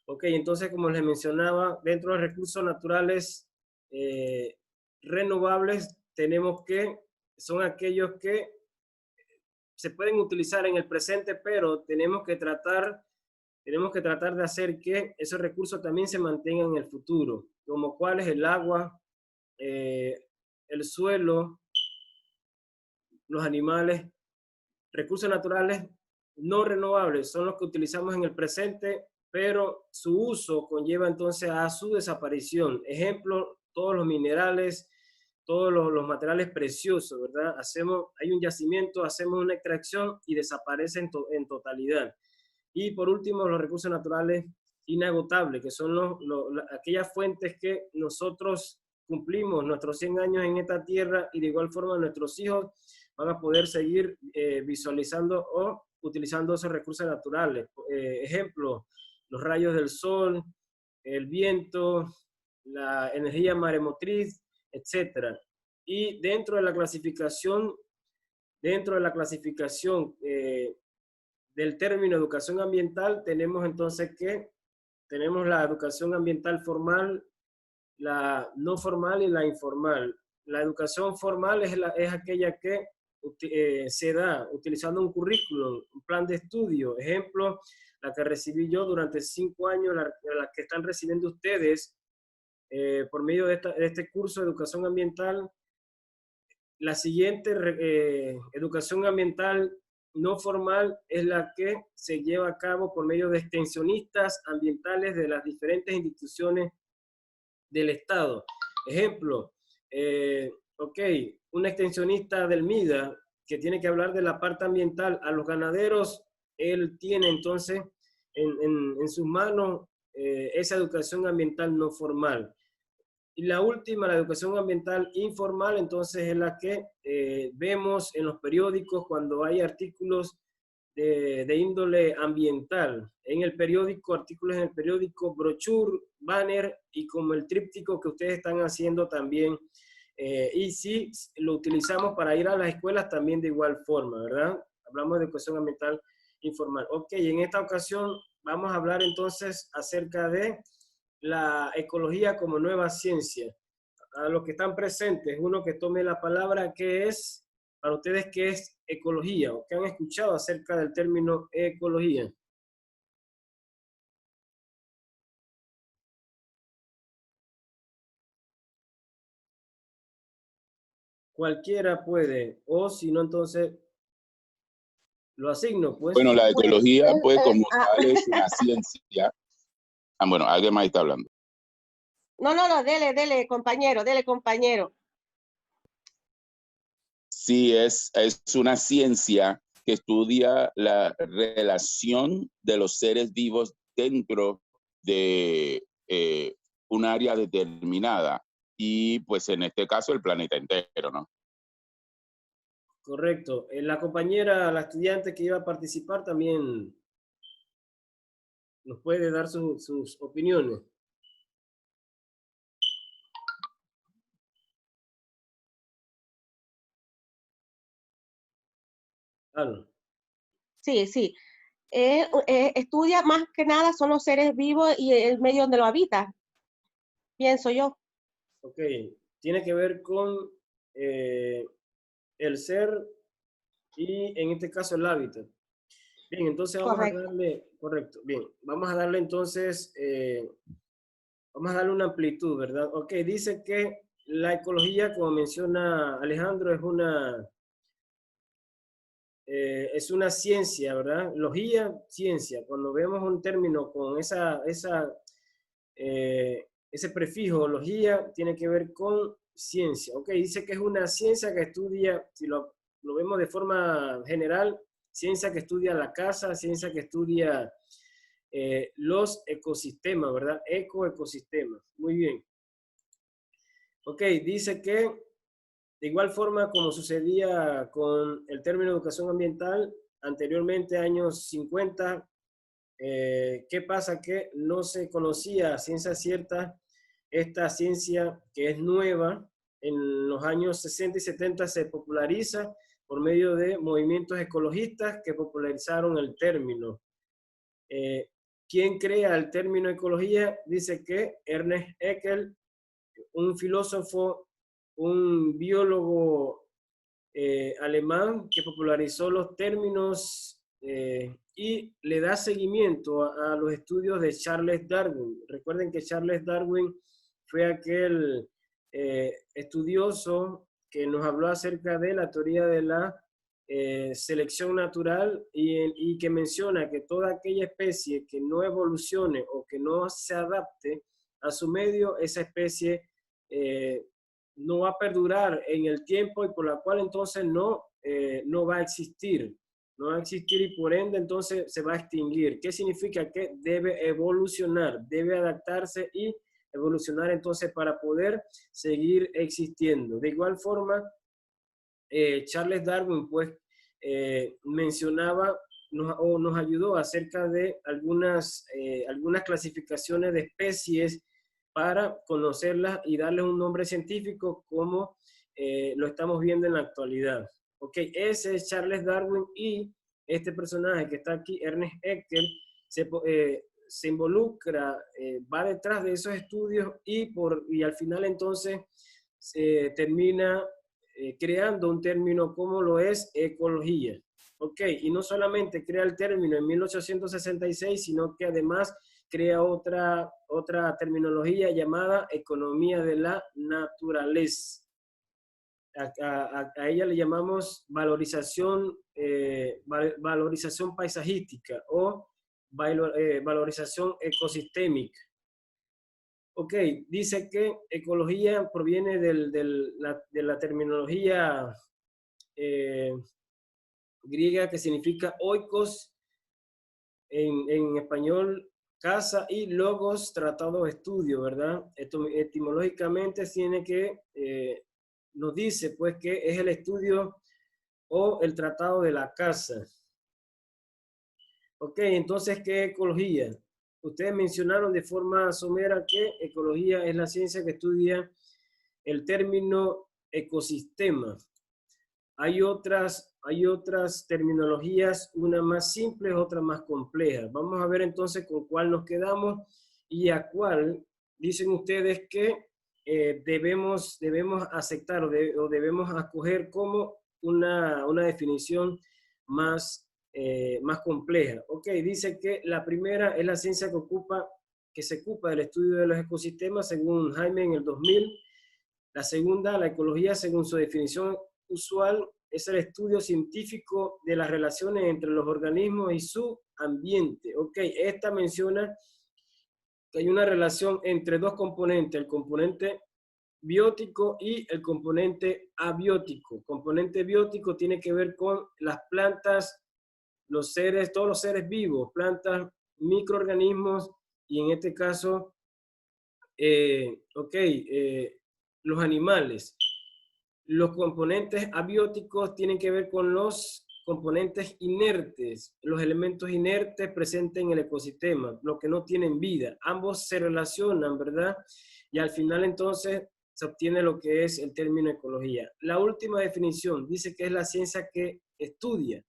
Ok, entonces, como les mencionaba, dentro de los recursos naturales eh, renovables, tenemos que, son aquellos que se pueden utilizar en el presente, pero tenemos que tratar de hacer que esos recursos también se mantengan en el futuro, como cuál es el agua, eh, el suelo, los animales, recursos naturales no renovables son los que utilizamos en el presente, pero su uso conlleva entonces a su desaparición. Ejemplo, todos los minerales, todos los materiales preciosos, ¿verdad? Hay un yacimiento, hacemos una extracción y desaparece en totalidad. Y por último, los recursos naturales inagotables, que son aquellas fuentes que nosotros cumplimos nuestros 100 años en esta tierra y de igual forma nuestros hijos van a poder seguir visualizando o utilizando esos recursos naturales. Ejemplo, los rayos del sol, el viento, la energía maremotriz, etcétera. Y dentro de la clasificación del término educación ambiental, tenemos entonces que tenemos la educación ambiental formal, la no formal y la informal. La educación formal es aquella que se da utilizando un currículum, un plan de estudio. Ejemplo, la que recibí yo durante 5 años, la que están recibiendo ustedes por medio de este curso de educación ambiental. La siguiente educación ambiental no formal es la que se lleva a cabo por medio de extensionistas ambientales de las diferentes instituciones del Estado. Ejemplo, ok, un extensionista del MIDA que tiene que hablar de la parte ambiental a los ganaderos, él tiene entonces en sus manos esa educación ambiental no formal. Y la última, la educación ambiental informal, entonces es la que vemos en los periódicos cuando hay artículos de índole ambiental. En el periódico, artículos en el periódico, brochure, banner y como el tríptico que ustedes están haciendo también. Y si lo utilizamos para ir a las escuelas también de igual forma, ¿verdad? Hablamos de educación ambiental informal. Ok, en esta ocasión vamos a hablar entonces acerca de la ecología como nueva ciencia. A los que están presentes, uno que tome la palabra, ¿qué es para ustedes qué es ecología? ¿O qué han escuchado acerca del término ecología? Cualquiera puede, o si no, entonces lo asigno, pues. Bueno, la Pues, ecología, pues, como tal, es una ciencia. Ah, bueno, alguien más está hablando. no, dele, compañero. Sí, es una ciencia que estudia la relación de los seres vivos dentro de un área determinada y pues en este caso el planeta entero, ¿no? Correcto. La compañera, la estudiante que iba a participar también nos puede dar sus opiniones. Claro. Sí. Estudia más que nada son los seres vivos y el medio donde lo habita, pienso yo. Ok. Tiene que ver con el ser y en este caso el hábitat. Bien, entonces vamos a Correcto. darle, correcto, bien, vamos a darle entonces, vamos a darle una amplitud, ¿verdad? Ok, dice que la ecología, como menciona Alejandro, es una ciencia, ¿verdad? Logía, ciencia. Cuando vemos un término con ese prefijo, logía, tiene que ver con ciencia. Ok, dice que es una ciencia que estudia, si lo vemos de forma general, ciencia que estudia la casa, ciencia que estudia los ecosistemas, ¿verdad? Ecoecosistemas. Muy bien. Ok, dice que de igual forma como sucedía con el término educación ambiental, anteriormente, años 50, ¿qué pasa? Que no se conocía a ciencia cierta esta ciencia que es nueva. En los años 60 y 70 se populariza por medio de movimientos ecologistas que popularizaron el término. ¿Quién crea el término ecología? Dice que Ernest Haeckel, un filósofo, un biólogo alemán que popularizó los términos y le da seguimiento a los estudios de Charles Darwin. Recuerden que Charles Darwin fue aquel estudioso que nos habló acerca de la teoría de la selección natural y que menciona que toda aquella especie que no evolucione o que no se adapte a su medio, esa especie no va a perdurar en el tiempo y por la cual entonces no va a existir. No va a existir y por ende entonces se va a extinguir. ¿Qué significa? Que debe evolucionar, debe adaptarse y evolucionar entonces para poder seguir existiendo. De igual forma, Charles Darwin pues mencionaba o nos ayudó acerca de algunas clasificaciones de especies para conocerlas y darles un nombre científico como lo estamos viendo en la actualidad. Ok, ese es Charles Darwin y este personaje que está aquí, Ernest Haeckel, se involucra, va detrás de esos estudios y al final entonces se termina creando un término como lo es ecología. Ok, y no solamente crea el término en 1866, sino que además crea otra terminología llamada economía de la naturaleza. A ella le llamamos valorización, valorización paisajística o valorización ecosistémica. Ok, dice que ecología proviene de la terminología griega que significa oikos, en español casa, y logos, tratado o estudio, ¿verdad? Esto etimológicamente tiene que, nos dice pues que es el estudio o el tratado de la casa. Ok, entonces, ¿qué es ecología? Ustedes mencionaron de forma somera que ecología es la ciencia que estudia el término ecosistema. Hay otras terminologías, una más simples, otra más complejas. Vamos a ver entonces con cuál nos quedamos y a cuál dicen ustedes que debemos aceptar o debemos acoger como una definición más compleja. Ok, dice que la primera es la ciencia que se ocupa del estudio de los ecosistemas, según Jaime en el 2000. La segunda, la ecología, según su definición usual, es el estudio científico de las relaciones entre los organismos y su ambiente. Ok, esta menciona que hay una relación entre dos componentes, el componente biótico y el componente abiótico. Componente biótico tiene que ver con las plantas, los seres, todos los seres vivos, plantas, microorganismos y en este caso, los animales. Los componentes abióticos tienen que ver con los componentes inertes, los elementos inertes presentes en el ecosistema, los que no tienen vida. Ambos se relacionan, ¿verdad? Y al final entonces se obtiene lo que es el término ecología. La última definición dice que es la ciencia que estudia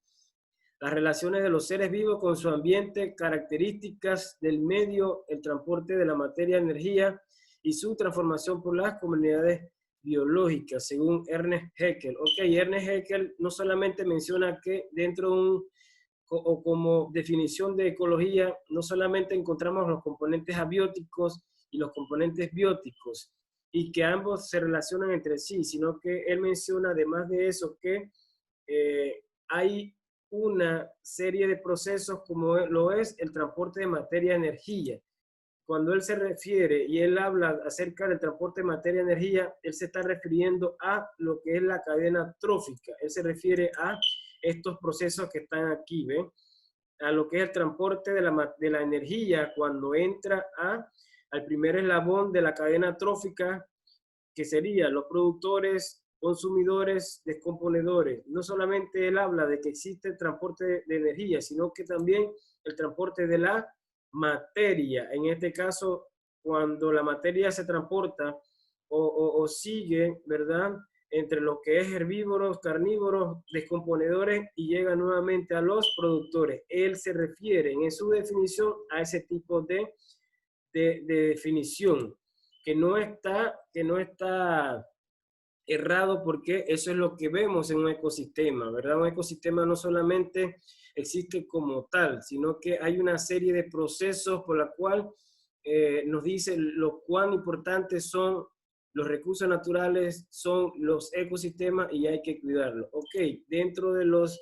las relaciones de los seres vivos con su ambiente, características del medio, el transporte de la materia, energía y su transformación por las comunidades biológicas, según Ernest Haeckel. Ok, Ernest Haeckel no solamente menciona que dentro de o como definición de ecología, no solamente encontramos los componentes abióticos y los componentes bióticos, y que ambos se relacionan entre sí, sino que él menciona además de eso que hay una serie de procesos como lo es el transporte de materia-energía. Cuando él se refiere y él habla acerca del transporte de materia-energía, él se está refiriendo a lo que es la cadena trófica. Él se refiere a estos procesos que están aquí, ¿ven? A lo que es el transporte de la energía cuando entra al primer eslabón de la cadena trófica, que serían los productores, consumidores, descomponedores. No solamente él habla de que existe el transporte de energía, sino que también el transporte de la materia. En este caso, cuando la materia se transporta o sigue, ¿verdad? entre lo que es herbívoros, carnívoros, descomponedores y llega nuevamente a los productores. Él se refiere en su definición a ese tipo de definición, que no está errado, porque eso es lo que vemos en un ecosistema, ¿verdad? Un ecosistema no solamente existe como tal, sino que hay una serie de procesos por la cual nos dice lo cuán importantes son los recursos naturales, son los ecosistemas y hay que cuidarlos. Ok, dentro de los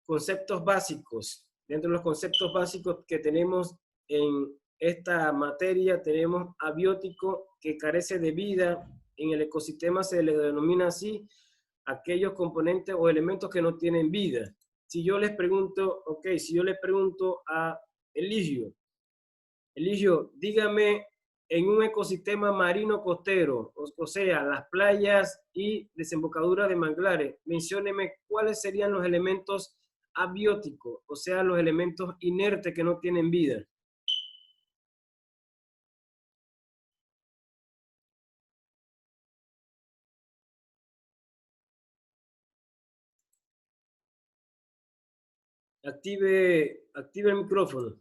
conceptos básicos, que tenemos en esta materia, tenemos abiótico, que carece de vida. En el ecosistema se le denomina así aquellos componentes o elementos que no tienen vida. Si yo les pregunto, si yo le pregunto a Eligio, dígame, en un ecosistema marino costero, o sea, las playas y desembocaduras de manglares, mencióneme cuáles serían los elementos abióticos, o sea, los elementos inertes que no tienen vida. Active el micrófono.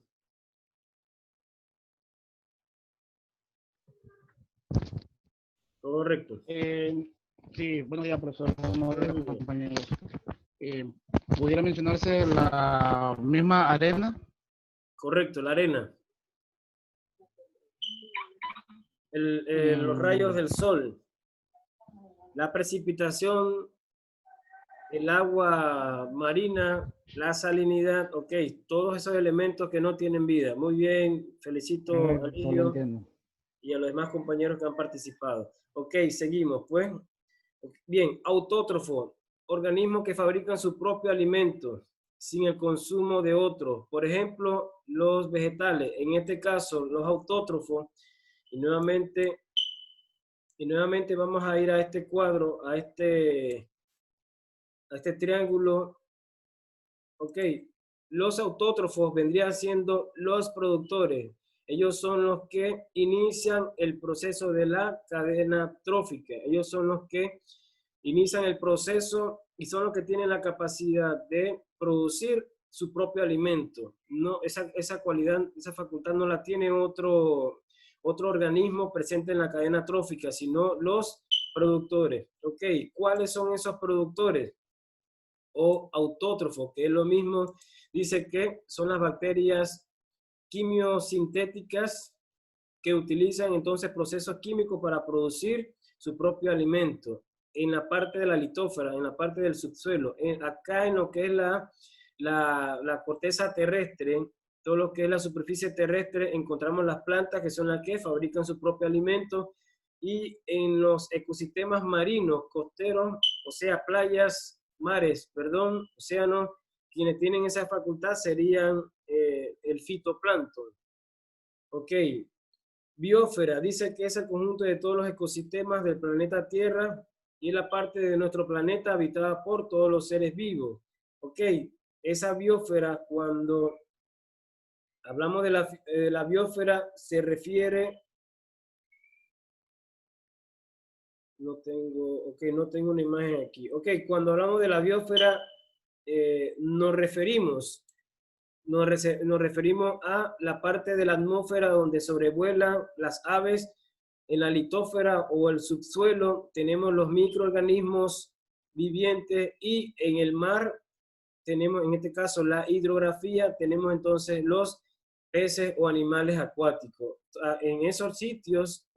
Correcto. Sí, buenos días, profesor. Buenos días, compañeros. ¿Pudiera mencionarse la misma arena? Correcto, la arena. Los rayos del sol. La precipitación, el agua marina, la salinidad, ok, todos esos elementos que no tienen vida. Muy bien, felicito a Lidio y a los demás compañeros que han participado. Ok, seguimos, pues. Bien, autótrofo, organismos que fabrican su propio alimento sin el consumo de otros. Por ejemplo, los vegetales, en este caso, los autótrofos, y nuevamente vamos a ir a este cuadro, a este triángulo. Ok, los autótrofos vendrían siendo los productores. Ellos son los que inician el proceso de la cadena trófica. Ellos son los que inician el proceso y son los que tienen la capacidad de producir su propio alimento. No, esa cualidad, esa facultad no la tiene otro organismo presente en la cadena trófica, sino los productores. Ok, ¿cuáles son esos productores? O autótrofos, que es lo mismo, dice que son las bacterias quimiosintéticas que utilizan entonces procesos químicos para producir su propio alimento. En la parte de la litósfera, en la parte del subsuelo, acá en lo que es la corteza terrestre, todo lo que es la superficie terrestre, encontramos las plantas que son las que fabrican su propio alimento, y en los ecosistemas marinos, costeros, o sea, playas, mares, perdón, océanos, quienes tienen esa facultad serían el fitoplancton. Ok, biosfera, dice que es el conjunto de todos los ecosistemas del planeta Tierra y la parte de nuestro planeta habitada por todos los seres vivos. Ok, esa biosfera, cuando hablamos de la biosfera, se refiere... No tengo una imagen aquí. Ok, cuando hablamos de la biosfera, nos referimos a la parte de la atmósfera donde sobrevuelan las aves. En la litósfera o el subsuelo tenemos los microorganismos vivientes, y en el mar tenemos, en este caso, la hidrografía, tenemos entonces los peces o animales acuáticos. En esos sitios,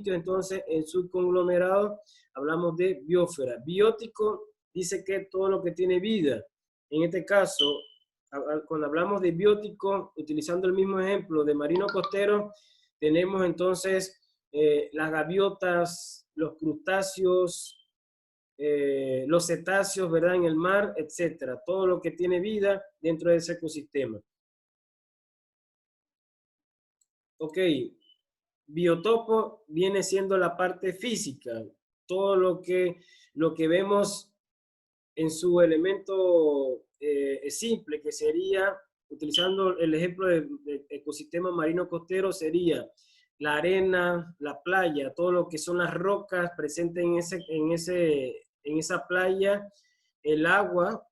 entonces, en su conglomerado, hablamos de biosfera. Biótico dice que todo lo que tiene vida. En este caso, cuando hablamos de biótico, utilizando el mismo ejemplo de marino costero, tenemos entonces las gaviotas, los crustáceos, los cetáceos, ¿verdad? En el mar, etcétera. Todo lo que tiene vida dentro de ese ecosistema. Ok, biotopo viene siendo la parte física, todo lo que vemos en su elemento simple, que sería, utilizando el ejemplo de ecosistema marino costero, sería la arena, la playa, todo lo que son las rocas presentes en esa playa, el agua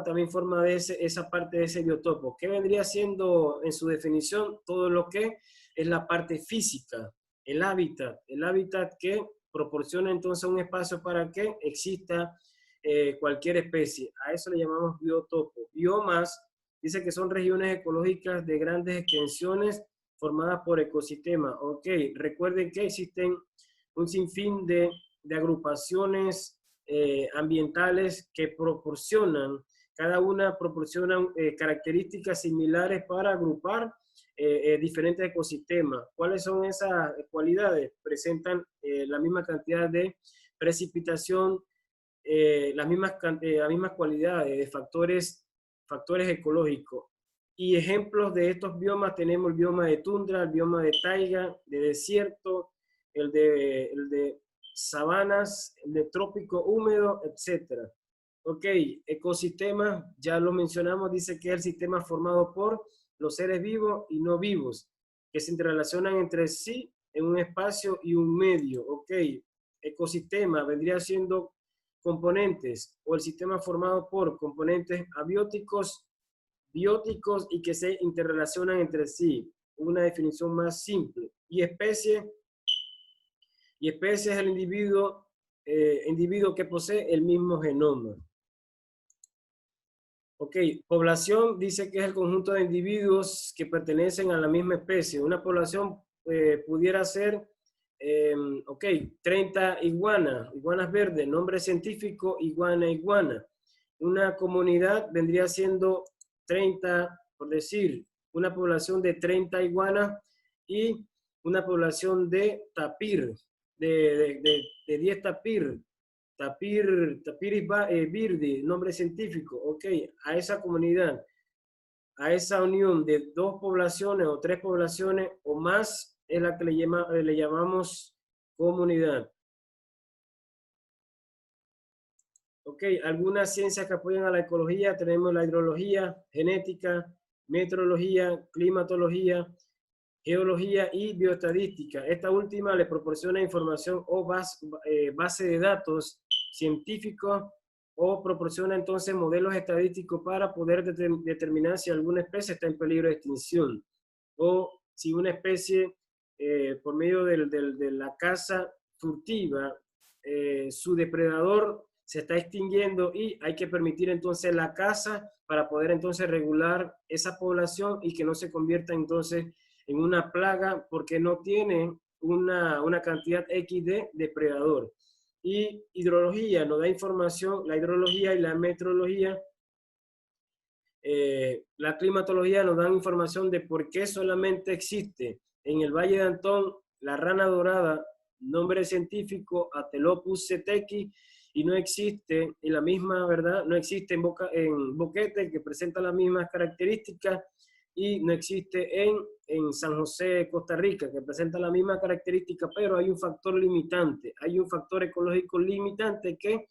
también forma de esa parte de ese biotopo. ¿Qué vendría siendo en su definición? Todo lo que es la parte física, el hábitat que proporciona entonces un espacio para que exista cualquier especie. A eso le llamamos biotopo. Biomas dice que son regiones ecológicas de grandes extensiones formadas por ecosistemas. Ok, recuerden que existen un sinfín de agrupaciones ambientales que proporcionan, cada una proporciona características similares para agrupar diferentes ecosistemas. ¿Cuáles son esas cualidades? Presentan la misma cantidad de precipitación, las mismas cualidades de factores ecológicos. Y ejemplos de estos biomas tenemos el bioma de tundra, el bioma de taiga, de desierto, el de sabanas, el de trópico húmedo, etc. Ok, ecosistemas, ya lo mencionamos, dice que es el sistema formado por los seres vivos y no vivos, que se interrelacionan entre sí en un espacio y un medio. Ok, ecosistema vendría siendo componentes o el sistema formado por componentes abióticos, bióticos y que se interrelacionan entre sí. Una definición más simple. Y especie es el individuo que posee el mismo genoma. Ok, población dice que es el conjunto de individuos que pertenecen a la misma especie. Una población pudiera ser, 30 iguanas verdes, nombre científico, iguana. Una comunidad vendría siendo 30, por decir, una población de 30 iguanas y una población de tapir, de 10 tapir. Tapiris birdi, nombre científico. Ok, a esa comunidad, a esa unión de 2 poblaciones o 3 poblaciones o más es la que le llamamos comunidad. Ok, algunas ciencias que apoyan a la ecología, tenemos la hidrología, genética, meteorología, climatología, geología y bioestadística. Esta última le proporciona información o base de datos científicos o proporciona entonces modelos estadísticos para poder determinar si alguna especie está en peligro de extinción o si una especie por medio de la caza furtiva, su depredador se está extinguiendo y hay que permitir entonces la caza para poder entonces regular esa población y que no se convierta entonces en una plaga porque no tiene una cantidad X de depredador. Y hidrología nos da información, la hidrología y la meteorología, la climatología nos dan información de por qué solamente existe en el Valle de Antón la rana dorada, nombre científico Atelopus cetequi, y no existe en la misma, ¿verdad? No existe en Boquete, que presenta las mismas características, y no existe en San José, Costa Rica, que presenta la misma característica, pero hay un factor limitante, hay un factor ecológico limitante que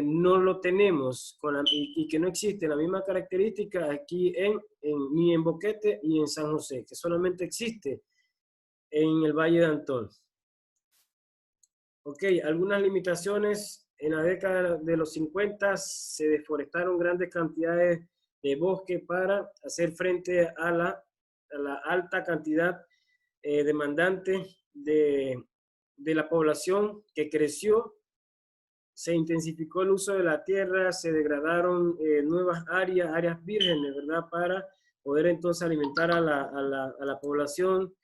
no lo tenemos y que no existe la misma característica aquí ni en Boquete ni en San José, que solamente existe en el Valle de Antón. Ok, algunas limitaciones. En la década de los 50 se deforestaron grandes cantidades de bosque para hacer frente a la alta cantidad demandante de la población que creció. Se intensificó el uso de la tierra, se degradaron nuevas áreas vírgenes, ¿verdad? Para poder entonces alimentar a la población.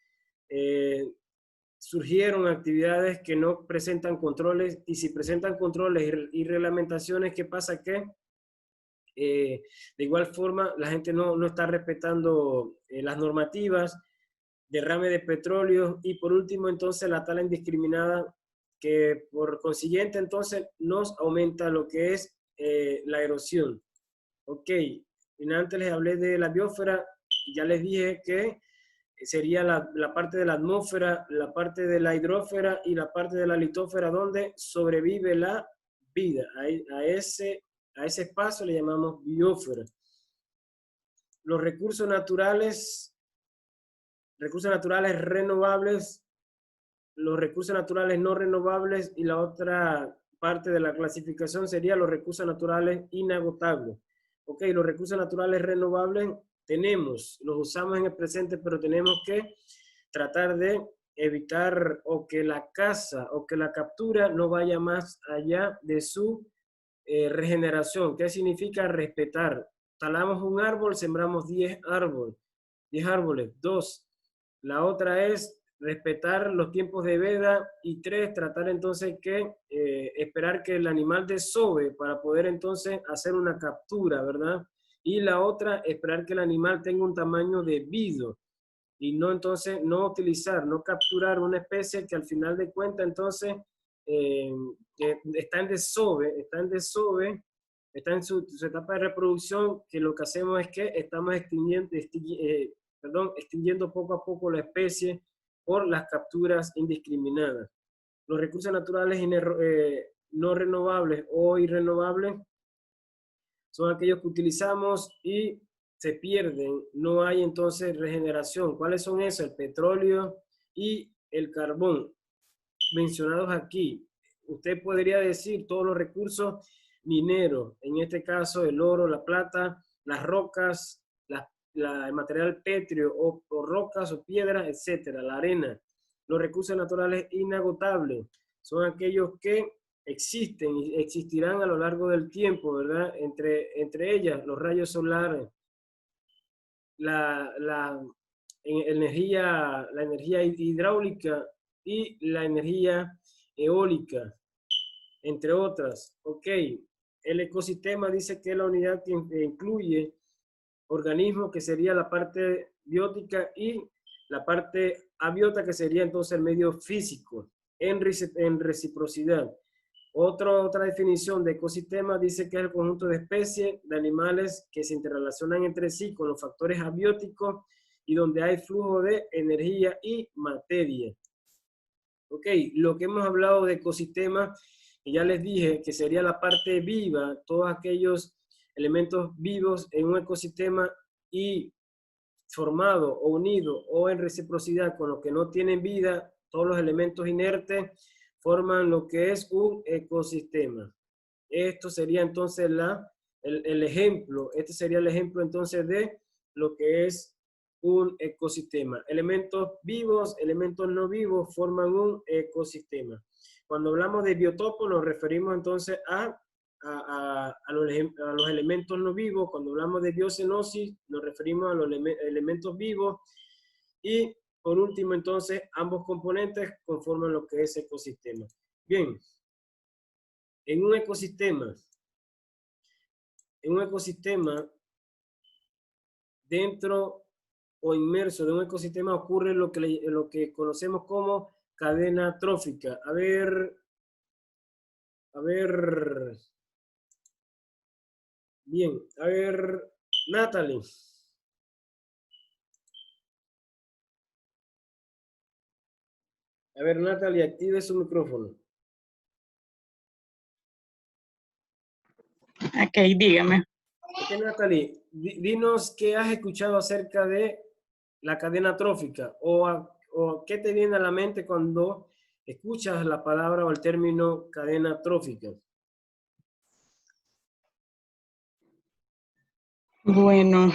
Surgieron actividades que no presentan controles, y si presentan controles y reglamentaciones, ¿qué pasa? Que de igual forma la gente no está respetando las normativas, derrame de petróleo y por último entonces la tala indiscriminada, que por consiguiente entonces nos aumenta lo que es la erosión. Ok, antes les hablé de la biosfera, ya les dije que sería la parte de la atmósfera, la parte de la hidrósfera y la parte de la litósfera donde sobrevive la vida. A ese espacio le llamamos biosfera. Los recursos naturales recursos naturales renovables, los recursos naturales no renovables, y la otra parte de la clasificación sería los recursos naturales inagotables. Ok, los recursos naturales renovables tenemos, los usamos en el presente, pero tenemos que tratar de evitar o que la caza o que la captura no vaya más allá de su regeneración. ¿Qué significa respetar? Talamos un árbol, sembramos 10 árboles. 2. La otra es respetar los tiempos de veda, y 3, tratar entonces que esperar que el animal desove para poder entonces hacer una captura, ¿verdad? Y la otra, esperar que el animal tenga un tamaño debido, y no entonces no utilizar, no capturar una especie que al final de cuentas entonces está en desove, está en su etapa de reproducción, que lo que hacemos es que estamos extinguiendo poco a poco la especie por las capturas indiscriminadas. Los recursos naturales no renovables o irrenovables son aquellos que utilizamos y se pierden, no hay entonces regeneración. ¿Cuáles son esos? El petróleo y el carbón, mencionados aquí. Usted podría decir todos los recursos mineros, en este caso el oro, la plata, las rocas, el material pétreo o rocas o piedras, etcétera, la arena. Los recursos naturales inagotables son aquellos que existen y existirán a lo largo del tiempo, ¿verdad? Entre ellas, los rayos solares, la energía hidráulica y la energía eólica, entre otras. Ok, el ecosistema dice que es la unidad que incluye organismos, que sería la parte biótica, y la parte abiótica, que sería entonces el medio físico, en reciprocidad. Otra definición de ecosistema dice que es el conjunto de especies de animales que se interrelacionan entre sí con los factores abióticos y donde hay flujo de energía y materia. Ok, lo que hemos hablado de ecosistema, y ya les dije que sería la parte viva, todos aquellos elementos vivos en un ecosistema y formado o unido o en reciprocidad con los que no tienen vida, todos los elementos inertes forman lo que es un ecosistema. Esto sería entonces el ejemplo, este sería el ejemplo entonces de lo que es un ecosistema. Elementos vivos, elementos no vivos forman un ecosistema. Cuando hablamos de biotopo nos referimos entonces a los elementos no vivos. Cuando hablamos de biocenosis nos referimos a los elementos vivos, y por último entonces ambos componentes conforman lo que es ecosistema. Bien, en un ecosistema dentro o inmerso de un ecosistema ocurre lo que conocemos como cadena trófica. A ver, bien, a ver, Natalie. A ver, Natalie, active su micrófono. Ok, dígame. Ok, Natalie, dinos qué has escuchado acerca de la cadena trófica, o qué te viene a la mente cuando escuchas la palabra o el término cadena trófica. Bueno,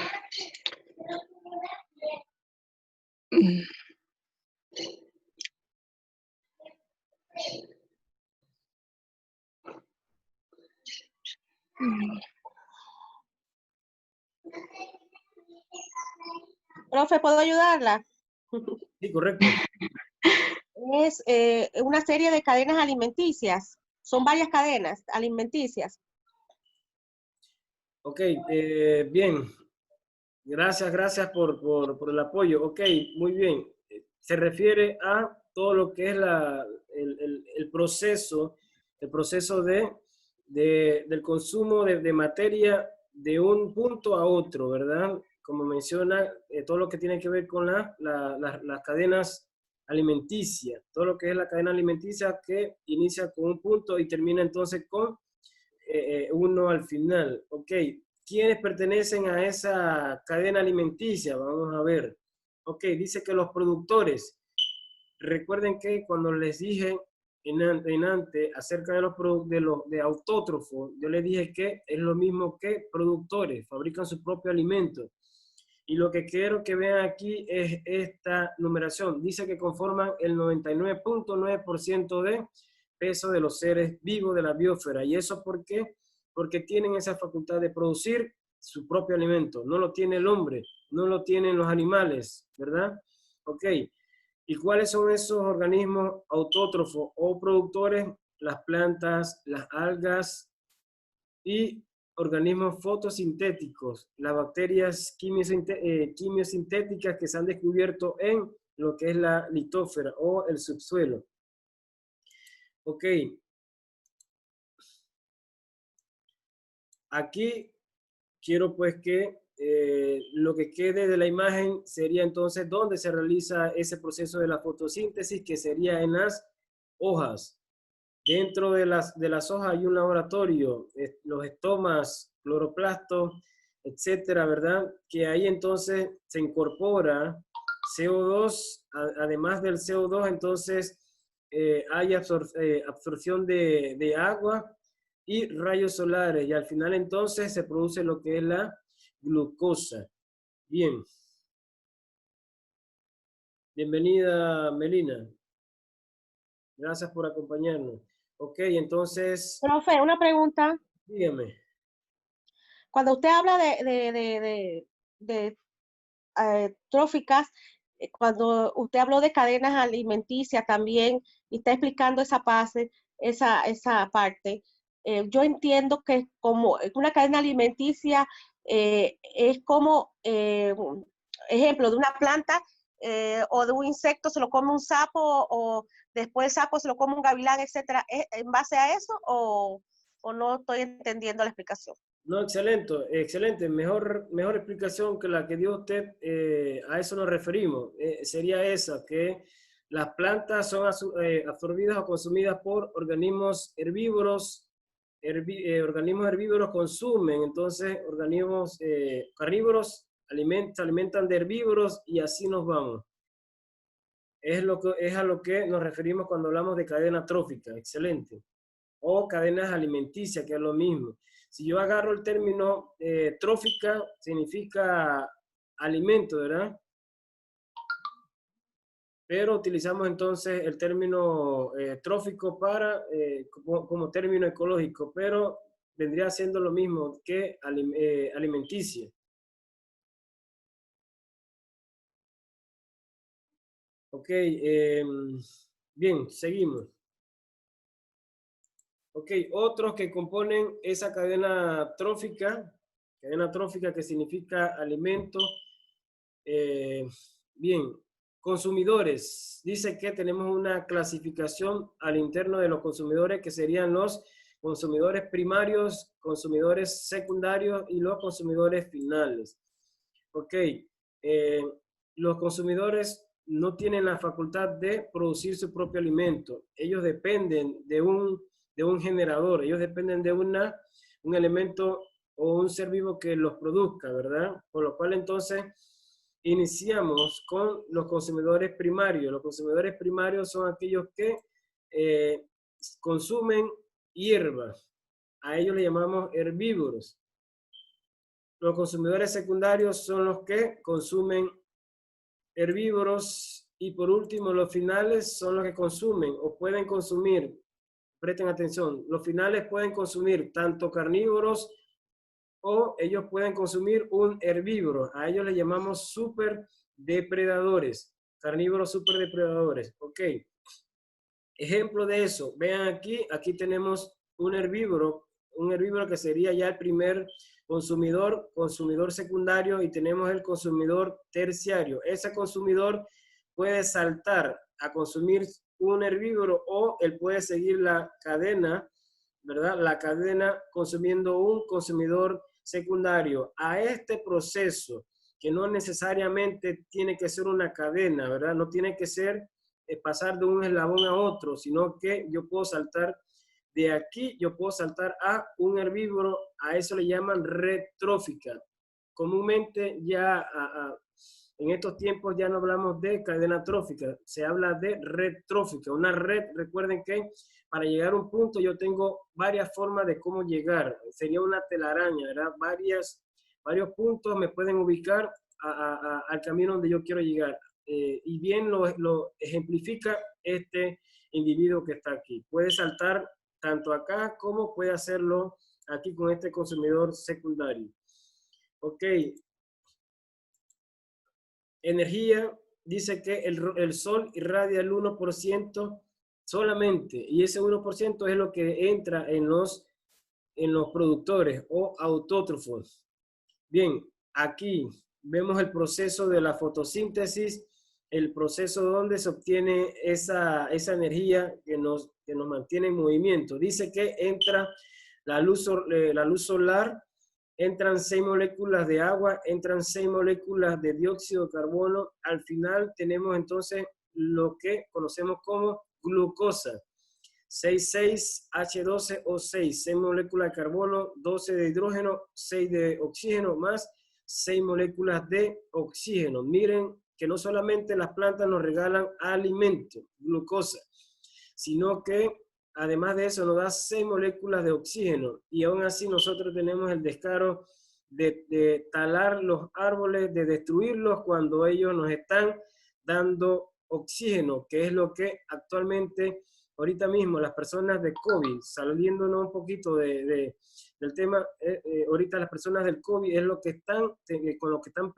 Profe, ¿puedo ayudarla? Sí, correcto. Es una serie de cadenas alimenticias. Son varias cadenas alimenticias. Ok, bien. Gracias por el apoyo. Ok, muy bien. Se refiere a todo lo que es el proceso del consumo de materia de un punto a otro, ¿verdad? Como menciona, todo lo que tiene que ver con las cadenas alimenticias, todo lo que es la cadena alimenticia que inicia con un punto y termina entonces con uno al final. Ok, ¿quiénes pertenecen a esa cadena alimenticia? Vamos a ver. Ok, dice que los productores, recuerden que cuando les dije en antes acerca de los de autótrofos, yo les dije que es lo mismo que productores, fabrican su propio alimento. Y lo que quiero que vean aquí es esta numeración. Dice que conforman el 99.9% de peso de los seres vivos de la biosfera. ¿Y eso por qué? Porque tienen esa facultad de producir su propio alimento. No lo tiene el hombre, no lo tienen los animales, ¿verdad? Ok. ¿Y cuáles son esos organismos autótrofos o productores? Las plantas, las algas y organismos fotosintéticos, las bacterias quimiosintéticas que se han descubierto en lo que es la litósfera o el subsuelo. Ok. Aquí quiero pues que lo que quede de la imagen sería entonces dónde se realiza ese proceso de la fotosíntesis, que sería en las hojas. Dentro de las hojas hay un laboratorio, los estomas, cloroplastos, etcétera, ¿verdad? Que ahí entonces se incorpora CO2, además del CO2, entonces hay absorción de agua y rayos solares, y al final entonces se produce lo que es la glucosa. Bien. Bienvenida, Melina. Gracias por acompañarnos. Ok, entonces, Profe, una pregunta. dígame. Cuando usted habla de tróficas, cuando usted habló de cadenas alimenticias también y está explicando esa parte, yo entiendo que como una cadena alimenticia es como, ejemplo, de una planta o de un insecto se lo come un sapo o después el sapo se lo come un gavilán, etcétera. ¿Es en base a eso o no estoy entendiendo la explicación? No, excelente, excelente. Mejor explicación que la que dio usted, a eso nos referimos. Sería esa, que las plantas son absorbidas o consumidas por organismos herbívoros. Organismos herbívoros consumen, entonces organismos carnívoros se alimentan de herbívoros y así nos vamos. Es a lo que nos referimos cuando hablamos de cadena trófica. Excelente. O cadenas alimenticias, que es lo mismo. Si yo agarro el término trófica, significa alimento, ¿verdad? Pero utilizamos entonces el término trófico como término ecológico, pero vendría siendo lo mismo que alimenticia. Ok, bien, seguimos. Ok, otros que componen esa cadena trófica que significa alimento. Bien, consumidores. Dice que tenemos una clasificación al interno de los consumidores que serían los consumidores primarios, consumidores secundarios y los consumidores finales. Ok, los consumidores no tienen la facultad de producir su propio alimento. Ellos dependen de un generador, ellos dependen de un elemento o un ser vivo que los produzca, ¿verdad? Por lo cual entonces iniciamos con los consumidores primarios. Los consumidores primarios son aquellos que consumen hierbas. A ellos le llamamos herbívoros. Los consumidores secundarios son los que consumen herbívoros y por último los finales son los que consumen o pueden consumir, presten atención, los finales pueden consumir tanto carnívoros o ellos pueden consumir un herbívoro. A ellos le llamamos superdepredadores, carnívoros superdepredadores. Ok. Ejemplo de eso, vean aquí tenemos un herbívoro que sería ya el primer consumidor secundario, y tenemos el consumidor terciario. Ese consumidor puede saltar a consumir un herbívoro o él puede seguir la cadena, ¿verdad? La cadena consumiendo un consumidor secundario. A este proceso, que no necesariamente tiene que ser una cadena, ¿verdad? No tiene que ser pasar de un eslabón a otro, sino que yo puedo saltar de aquí, yo puedo saltar a un herbívoro. A eso le llaman red trófica. Comúnmente ya En estos tiempos ya no hablamos de cadena trófica, se habla de red trófica. Una red, recuerden que para llegar a un punto yo tengo varias formas de cómo llegar. Sería una telaraña, ¿verdad? Varios puntos me pueden ubicar al camino donde yo quiero llegar. Y bien lo ejemplifica este individuo que está aquí. Puede saltar tanto acá como puede hacerlo aquí con este consumidor secundario. Ok. Energía, dice que el sol irradia el 1% solamente, y ese 1% es lo que entra en los productores o autótrofos. Bien, aquí vemos el proceso de la fotosíntesis, el proceso donde se obtiene esa energía que nos mantiene en movimiento. Dice que entra la luz solar, entran 6 moléculas de agua, entran 6 moléculas de dióxido de carbono. Al final tenemos entonces lo que conocemos como glucosa. 6,6H12O6, 6 moléculas de carbono, 12 de hidrógeno, 6 de oxígeno, más 6 moléculas de oxígeno. Miren que no solamente las plantas nos regalan alimento, glucosa, sino que además de eso nos da 6 moléculas de oxígeno, y aún así nosotros tenemos el descaro de talar los árboles, de destruirlos cuando ellos nos están dando oxígeno, que es lo que actualmente, ahorita mismo, las personas de COVID, saliéndonos un poquito del tema, ahorita las personas del COVID es lo que están, con lo que están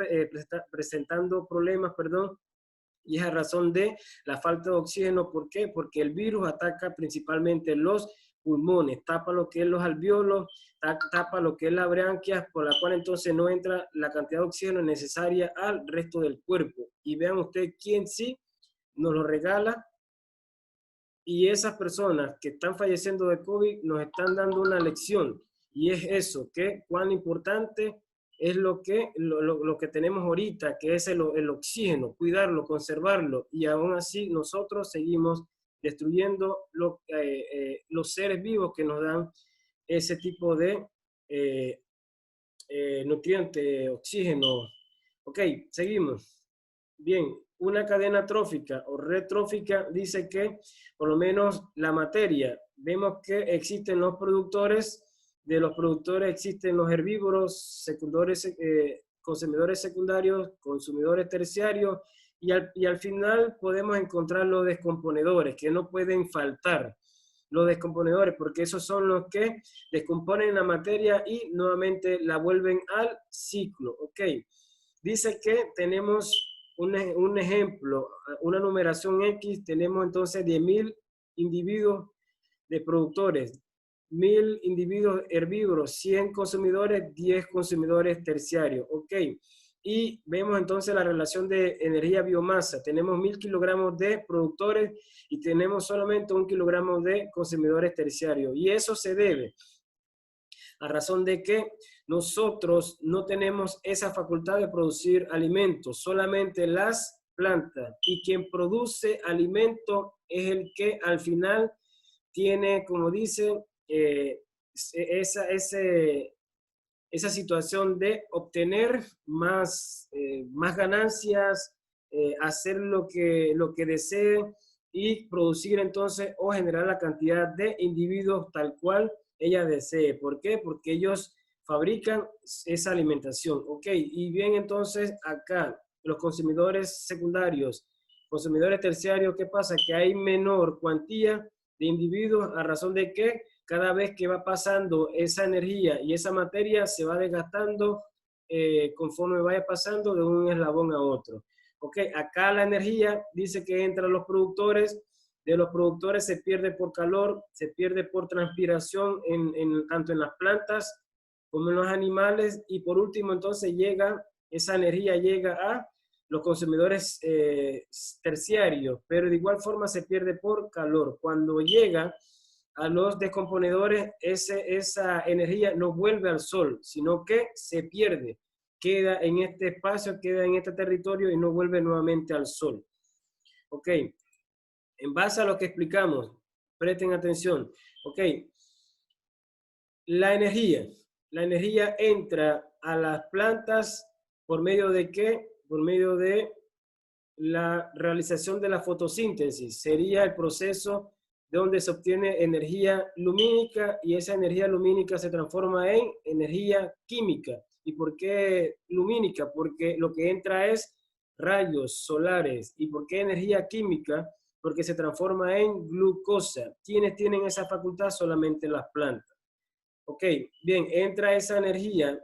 presentando problemas, perdón, y es a razón de la falta de oxígeno. ¿Por qué? Porque el virus ataca principalmente los pulmones, tapa lo que es los alvéolos, tapa lo que es la bronquia, por la cual entonces no entra la cantidad de oxígeno necesaria al resto del cuerpo. Y vean ustedes quién sí nos lo regala, y esas personas que están falleciendo de COVID nos están dando una lección, y es eso, que cuán importante es lo que tenemos ahorita, que es el oxígeno, cuidarlo, conservarlo, y aún así nosotros seguimos destruyendo los seres vivos que nos dan ese tipo de nutriente, oxígeno. Ok, seguimos. Bien, una cadena trófica o red trófica dice que por lo menos la materia, vemos que existen los productores, de los productores existen los herbívoros, consumidores secundarios, consumidores terciarios, y al final podemos encontrar los descomponedores, que no pueden faltar. Los descomponedores, porque esos son los que descomponen la materia y nuevamente la vuelven al ciclo. Ok, dice que tenemos un ejemplo, una numeración X, tenemos entonces 10.000 individuos de productores, 1.000 individuos herbívoros, 100 consumidores, 10 consumidores terciarios, ok. Y vemos entonces la relación de energía-biomasa. Tenemos 1.000 kilogramos de productores y tenemos solamente 1 kilogramo de consumidores terciarios. Y eso se debe a razón de que nosotros no tenemos esa facultad de producir alimentos, solamente las plantas. Y quien produce alimento es el que al final tiene, como dice, esa situación de obtener más ganancias, hacer lo que desee y producir entonces o generar la cantidad de individuos tal cual ella desee. ¿Por qué? Porque ellos fabrican esa alimentación. Ok, y bien, entonces acá los consumidores secundarios, consumidores terciarios, ¿qué pasa? Que hay menor cuantía de individuos a razón de que cada vez que va pasando esa energía y esa materia se va desgastando conforme vaya pasando de un eslabón a otro. Ok, acá la energía dice que entra a los productores, de los productores se pierde por calor, se pierde por transpiración tanto en las plantas como en los animales, y por último entonces esa energía llega a los consumidores terciarios, pero de igual forma se pierde por calor. Cuando llega a los descomponedores, esa energía no vuelve al sol, sino que se pierde, queda en este espacio, queda en este territorio y no vuelve nuevamente al sol. Ok, en base a lo que explicamos, presten atención. Ok, la energía entra a las plantas por medio de qué? por medio de la realización de la fotosíntesis. Sería el proceso de donde se obtiene energía lumínica y esa energía lumínica se transforma en energía química. ¿Y por qué lumínica? Porque lo que entra es rayos solares. ¿Y por qué energía química? Porque se transforma en glucosa. ¿Quiénes tienen esa facultad? Solamente las plantas. Ok, bien, entra esa energía,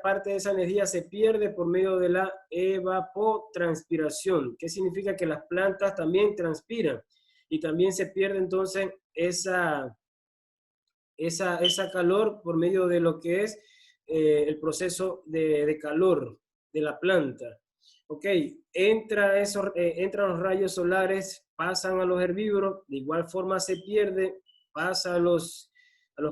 parte de esa energía se pierde por medio de la evapotranspiración. ¿Qué significa? Que las plantas también transpiran y también se pierde entonces esa calor por medio de lo que es el proceso de calor de la planta. Ok, entran los rayos solares, pasan a los herbívoros, de igual forma se pierde, pasa a los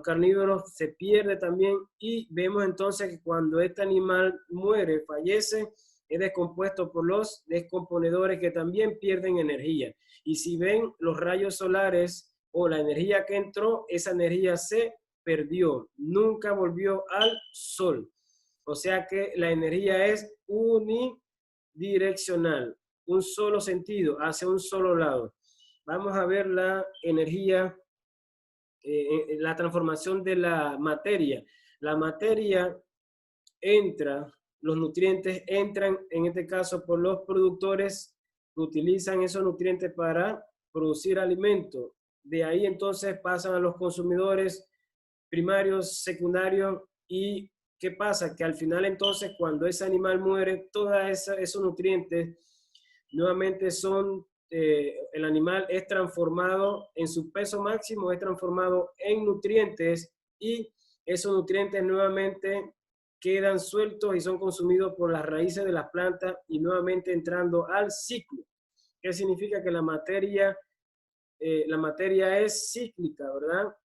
carnívoros, se pierde también, y vemos entonces que cuando este animal muere, fallece, es descompuesto por los descomponedores que también pierden energía. Y si ven los rayos solares o la energía que entró, esa energía se perdió, nunca volvió al sol. O sea que la energía es unidireccional, un solo sentido, hacia un solo lado. Vamos a ver la energía, la transformación de la materia. La materia entra, los nutrientes entran, en este caso por los productores que utilizan esos nutrientes para producir alimento. De ahí entonces pasan a los consumidores primarios, secundarios, y ¿qué pasa? Que al final entonces cuando ese animal muere, todos esos nutrientes nuevamente son, el animal es transformado en su peso máximo, es transformado en nutrientes y esos nutrientes nuevamente quedan sueltos y son consumidos por las raíces de las plantas y nuevamente entrando al ciclo. ¿Qué significa? Que la materia es cíclica, ¿verdad?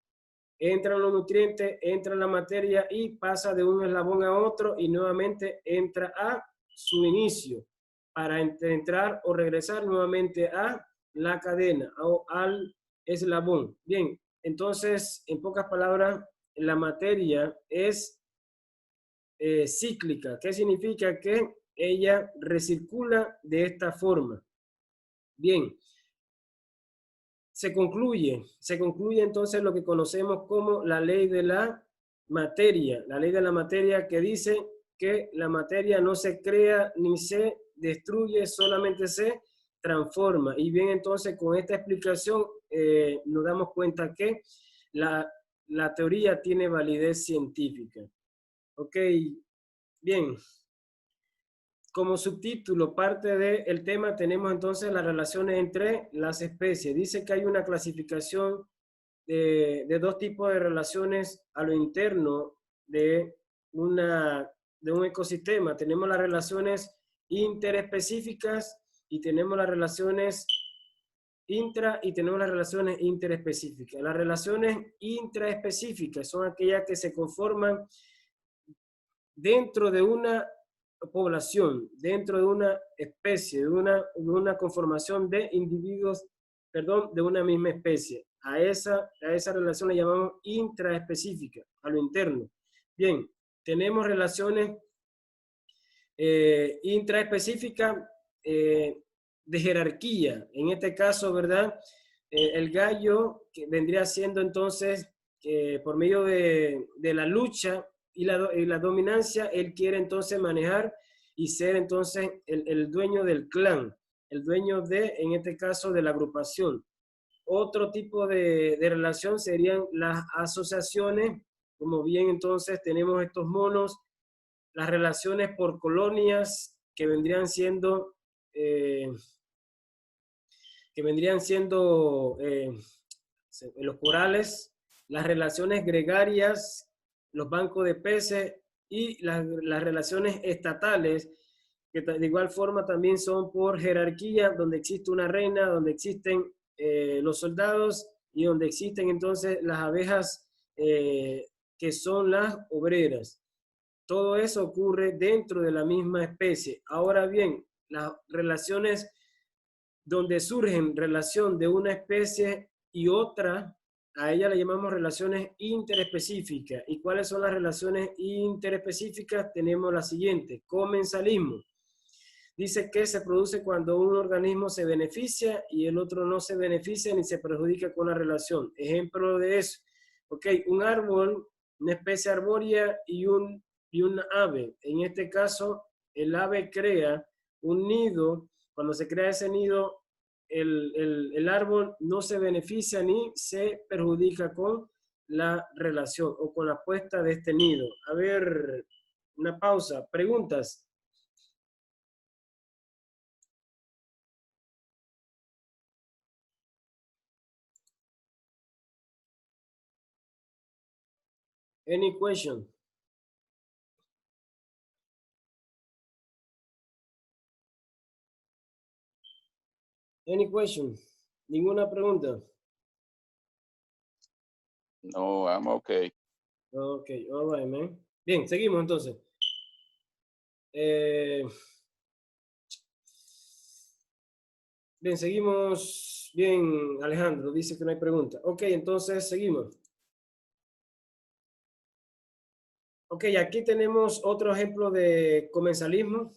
Entran los nutrientes, entra la materia y pasa de un eslabón a otro y nuevamente entra a su inicio para entrar o regresar nuevamente a la cadena o al eslabón. Bien, entonces, en pocas palabras, la materia es cíclica. ¿Qué significa? Que ella recircula de esta forma. Bien, se concluye entonces lo que conocemos como la ley de la materia. La ley de la materia, que dice que la materia no se crea ni se destruye, solamente se transforma. Y bien, entonces con esta explicación nos damos cuenta que la teoría tiene validez científica. Ok, bien. Como subtítulo, parte del tema, tenemos entonces las relaciones entre las especies. Dice que hay una clasificación de dos tipos de relaciones a lo interno de un ecosistema. Tenemos las relaciones interespecíficas y tenemos las relaciones y tenemos las relaciones interespecíficas. Las relaciones intraespecíficas son aquellas que se conforman dentro de una población, dentro de una especie, de una conformación de individuos, de una misma especie. A esa relación le llamamos intraespecífica, a lo interno. Bien, tenemos relaciones intraespecíficas de jerarquía. En este caso, ¿verdad? El gallo, que vendría siendo entonces, por medio de la lucha y la dominancia, él quiere entonces manejar y ser entonces el dueño del clan, el dueño en este caso, de la agrupación. Otro tipo de relación serían las asociaciones, como bien entonces tenemos estos monos, las relaciones por colonias, que vendrían siendo los corales, las relaciones gregarias, los bancos de peces y las relaciones estatales, que de igual forma también son por jerarquía, donde existe una reina, donde existen los soldados y donde existen entonces las abejas, que son las obreras. Todo eso ocurre dentro de la misma especie. Ahora bien, las relaciones donde surgen relación de una especie y otra, a ella le llamamos relaciones interespecíficas. ¿Y cuáles son las relaciones interespecíficas? Tenemos la siguiente: comensalismo. Dice que se produce cuando un organismo se beneficia y el otro no se beneficia ni se perjudica con la relación. Ejemplo de eso. Ok, un árbol, una especie arbórea y un ave. En este caso, el ave crea un nido. Cuando se crea ese nido, el árbol no se beneficia ni se perjudica con la relación o con la puesta de este nido. A ver, una pausa. ¿Preguntas? Any question? Any question? ¿Ninguna pregunta? No, I'm okay. Ok, all right, man. Bien, seguimos entonces. Bien, seguimos. Bien, Alejandro, dice que no hay pregunta. Ok, entonces seguimos. Ok, aquí tenemos otro ejemplo de comensalismo.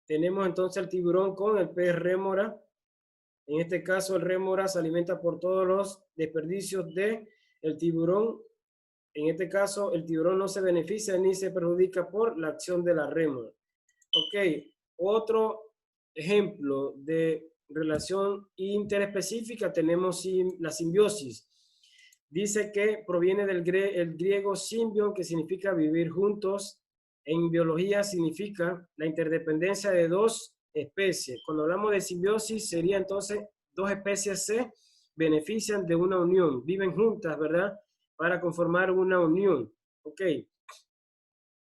Tenemos entonces el tiburón con el pez rémora. En este caso, el rémora se alimenta por todos los desperdicios del tiburón. En este caso, el tiburón no se beneficia ni se perjudica por la acción de la rémora. Ok, otro ejemplo de relación interespecífica tenemos la simbiosis. Dice que proviene del griego symbion, que significa vivir juntos. En biología significa la interdependencia de dos especies. Cuando hablamos de simbiosis, sería entonces dos especies se benefician de una unión, viven juntas, ¿verdad? Para conformar una unión. Ok.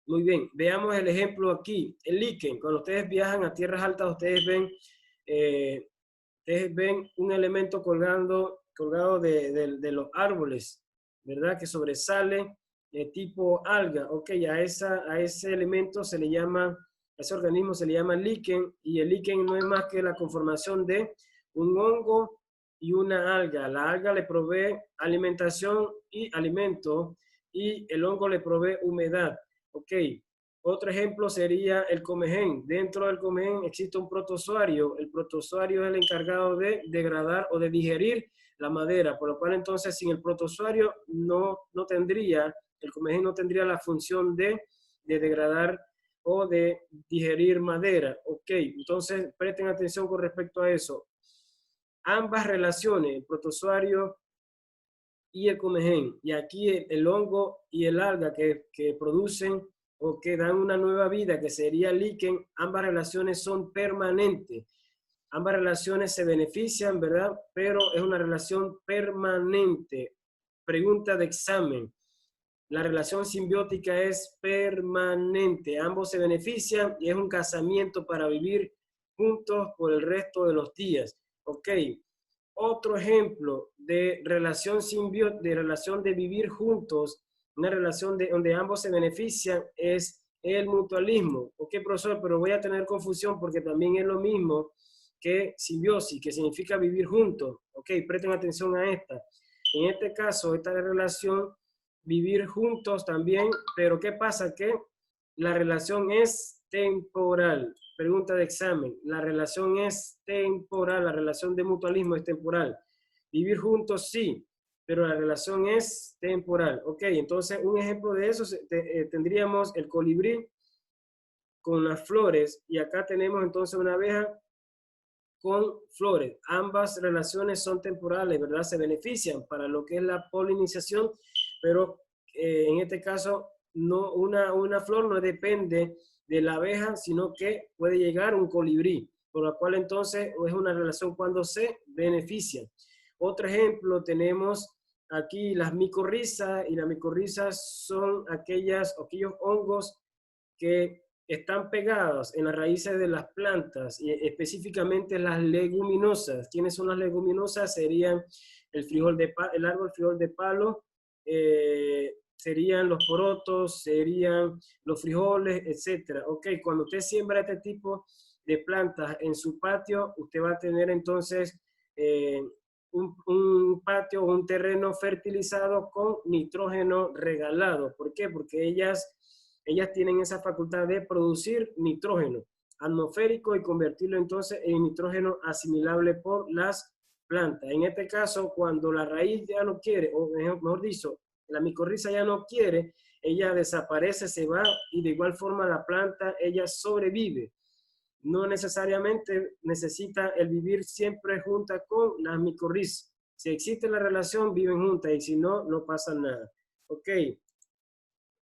Muy bien, veamos el ejemplo aquí, el líquen. Cuando ustedes viajan a tierras altas, ustedes ven un elemento colgado de los árboles, ¿verdad? Que sobresale tipo alga. Ok, a ese elemento se le llama, a ese organismo se le llama líquen, y el líquen no es más que la conformación de un hongo y una alga. La alga le provee alimentación y alimento, y el hongo le provee humedad. Ok, otro ejemplo sería el comején. Dentro del comején existe un protozoario. El protozoario es el encargado de degradar o de digerir la madera, por lo cual entonces sin el protozoario el comején no tendría la función de degradar o de digerir madera. Ok, entonces presten atención con respecto a eso. Ambas relaciones, el protozoario y el comején, y aquí el hongo y el alga que producen o que dan una nueva vida, que sería el líquen, ambas relaciones son permanentes. Ambas relaciones se benefician, ¿verdad? Pero es una relación permanente. Pregunta de examen. La relación simbiótica es permanente. Ambos se benefician y es un casamiento para vivir juntos por el resto de los días. Ok. Otro ejemplo de relación simbiótica, de relación de vivir juntos, una relación donde ambos se benefician, es el mutualismo. Ok, profesor, pero voy a tener confusión porque también es lo mismo que simbiosis, que significa vivir juntos. Ok, presten atención a esta. En este caso, esta relación, vivir juntos también, pero ¿qué pasa? Que la relación es temporal. Pregunta de examen. La relación es temporal, la relación de mutualismo es temporal. Vivir juntos sí, pero la relación es temporal. Ok, entonces un ejemplo de eso tendríamos el colibrí con las flores, y acá tenemos entonces una abeja con flores. Ambas relaciones son temporales, ¿verdad? Se benefician para lo que es la polinización, pero en este caso no, una flor no depende de la abeja, sino que puede llegar un colibrí, por lo cual entonces es una relación cuando se benefician. Otro ejemplo tenemos aquí las micorrizas, y las micorrizas son aquellos hongos que están pegados en las raíces de las plantas, y específicamente las leguminosas. ¿Quiénes son las leguminosas? Serían el árbol frijol de palo, serían los porotos, serían los frijoles, etcétera. Ok, cuando usted siembra este tipo de plantas en su patio, usted va a tener entonces un patio o un terreno fertilizado con nitrógeno regalado. ¿Por qué? Porque ellas tienen esa facultad de producir nitrógeno. atmosférico y convertirlo entonces en nitrógeno asimilable por las plantas. En este caso, cuando la raíz ya no quiere, o mejor dicho, la micorriza ya no quiere, ella desaparece, se va, y de igual forma la planta, ella sobrevive. No necesariamente necesita el vivir siempre junta con las micorrizas. Si existe la relación, viven juntas, y si no, no pasa nada. Ok.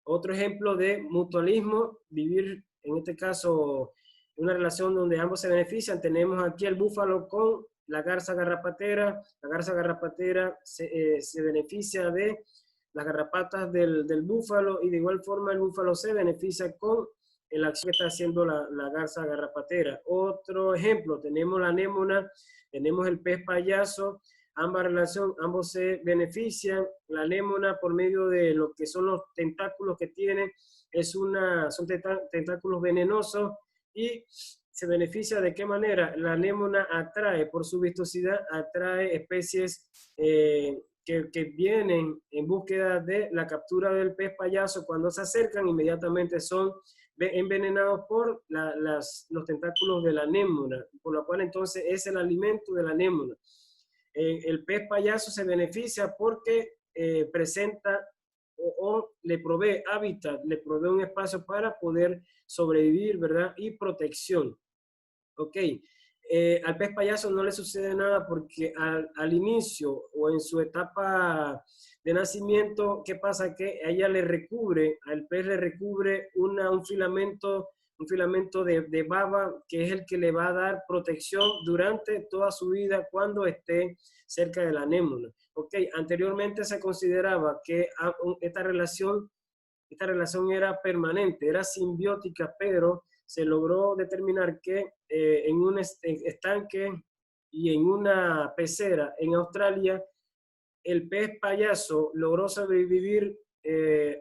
Otro ejemplo de mutualismo, vivir, en este caso, una relación donde ambos se benefician. Tenemos aquí el búfalo con la garza garrapatera. La garza garrapatera se beneficia de las garrapatas del búfalo, y de igual forma el búfalo se beneficia con la acción que está haciendo la garza garrapatera. Otro ejemplo, tenemos la anémona, tenemos el pez payaso. Ambos se benefician. La anémona, por medio de lo que son los tentáculos que tiene, son tentáculos venenosos, y se beneficia de qué manera. La anémona atrae, por su vistosidad, atrae especies que vienen en búsqueda de la captura del pez payaso. Cuando se acercan, inmediatamente son envenenados por los tentáculos de la anémona, por lo cual entonces es el alimento de la anémona. El pez payaso se beneficia porque presenta o le provee hábitat, le provee un espacio para poder sobrevivir, ¿verdad? Y protección. Ok. Al pez payaso no le sucede nada porque al inicio o en su etapa de nacimiento, ¿qué pasa? Que a ella al pez le recubre un filamento de baba, que es el que le va a dar protección durante toda su vida cuando esté cerca de la anémona. Ok, anteriormente se consideraba que esta relación era permanente, era simbiótica, pero se logró determinar que en un estanque y en una pecera en Australia, el pez payaso logró sobrevivir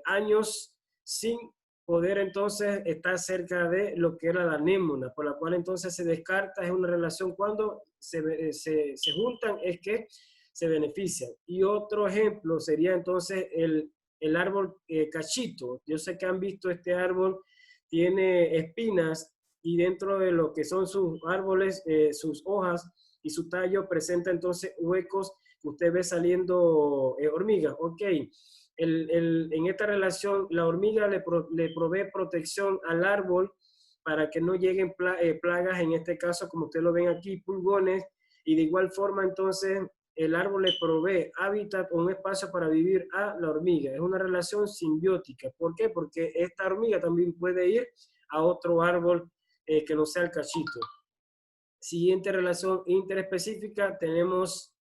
años sin poder entonces estar cerca de lo que era la anémona, por la cual entonces se descarta. Es una relación cuando se juntan, es que se benefician. Y otro ejemplo sería entonces el árbol cachito. Yo sé que han visto este árbol, tiene espinas, y dentro de lo que son sus árboles, sus hojas y su tallo presenta entonces huecos que usted ve saliendo hormigas. Ok, en esta relación la hormiga le provee protección al árbol para que no lleguen plagas, en este caso, como ustedes lo ven aquí, pulgones, y de igual forma entonces el árbol le provee hábitat o un espacio para vivir a la hormiga. Es una relación simbiótica. ¿Por qué? Porque esta hormiga también puede ir a otro árbol que no sea el cachito. Siguiente relación interespecífica, tenemos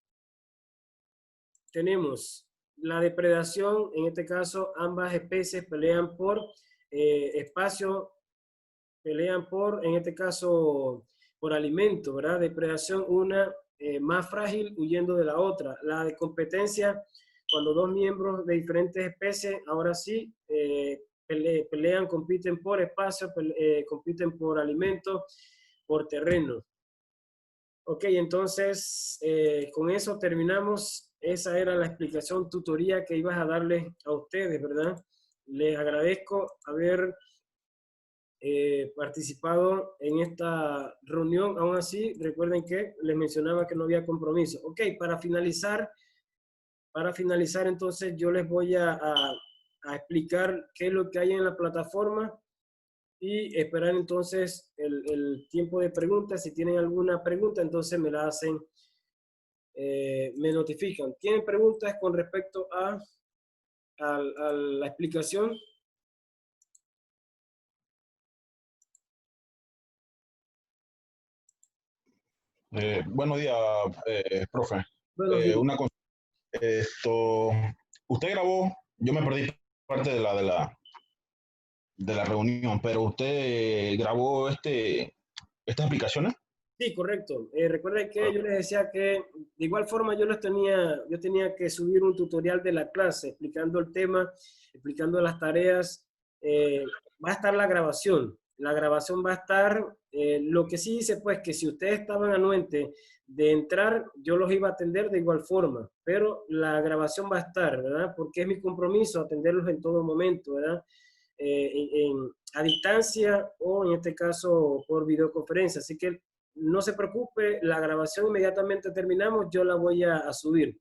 la depredación. En este caso, ambas especies pelean por espacio, en este caso, por alimento, ¿verdad? Depredación, una más frágil huyendo de la otra. La de competencia, cuando dos miembros de diferentes especies, ahora sí, pelean, compiten por espacio, compiten por alimento, por terreno. Ok, entonces, con eso terminamos. Esa era la explicación, tutoría que ibas a darles a ustedes, ¿verdad? Les agradezco haber participado en esta reunión. Aún así, recuerden que les mencionaba que no había compromiso. Ok, para finalizar entonces yo les voy a explicar qué es lo que hay en la plataforma y esperar entonces el tiempo de preguntas. Si tienen alguna pregunta, entonces me la hacen, me notifican. ¿Tienen preguntas con respecto a la explicación? Buenos días, profe. Buenos días. Usted grabó, yo me perdí parte de la reunión, pero usted grabó estas explicaciones. Sí, correcto. Recuerden que yo les decía que de igual forma yo tenía que subir un tutorial de la clase explicando el tema, explicando las tareas. Va a estar la grabación. La grabación va a estar, lo que sí dice pues que si ustedes estaban anuentes de entrar, yo los iba a atender de igual forma, pero la grabación va a estar, ¿verdad? Porque es mi compromiso atenderlos en todo momento, ¿verdad? a distancia o en este caso por videoconferencia. Así que no se preocupe, la grabación inmediatamente terminamos, yo la voy a subir.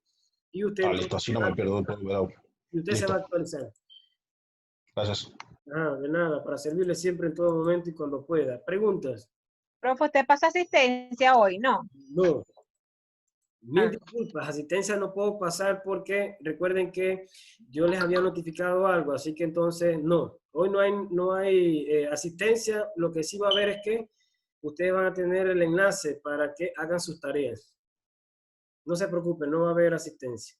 Y usted, Listo, así no me pierdo todo el video. y usted se va a actualizar. Gracias. De nada, para servirle siempre en todo momento y cuando pueda. ¿Preguntas? Profe, ¿usted pasa asistencia hoy? No. No. Mil disculpas, asistencia no puedo pasar porque recuerden que yo les había notificado algo, así que entonces no. Hoy no hay asistencia, lo que sí va a haber es que ustedes van a tener el enlace para que hagan sus tareas. No se preocupen, no va a haber asistencia.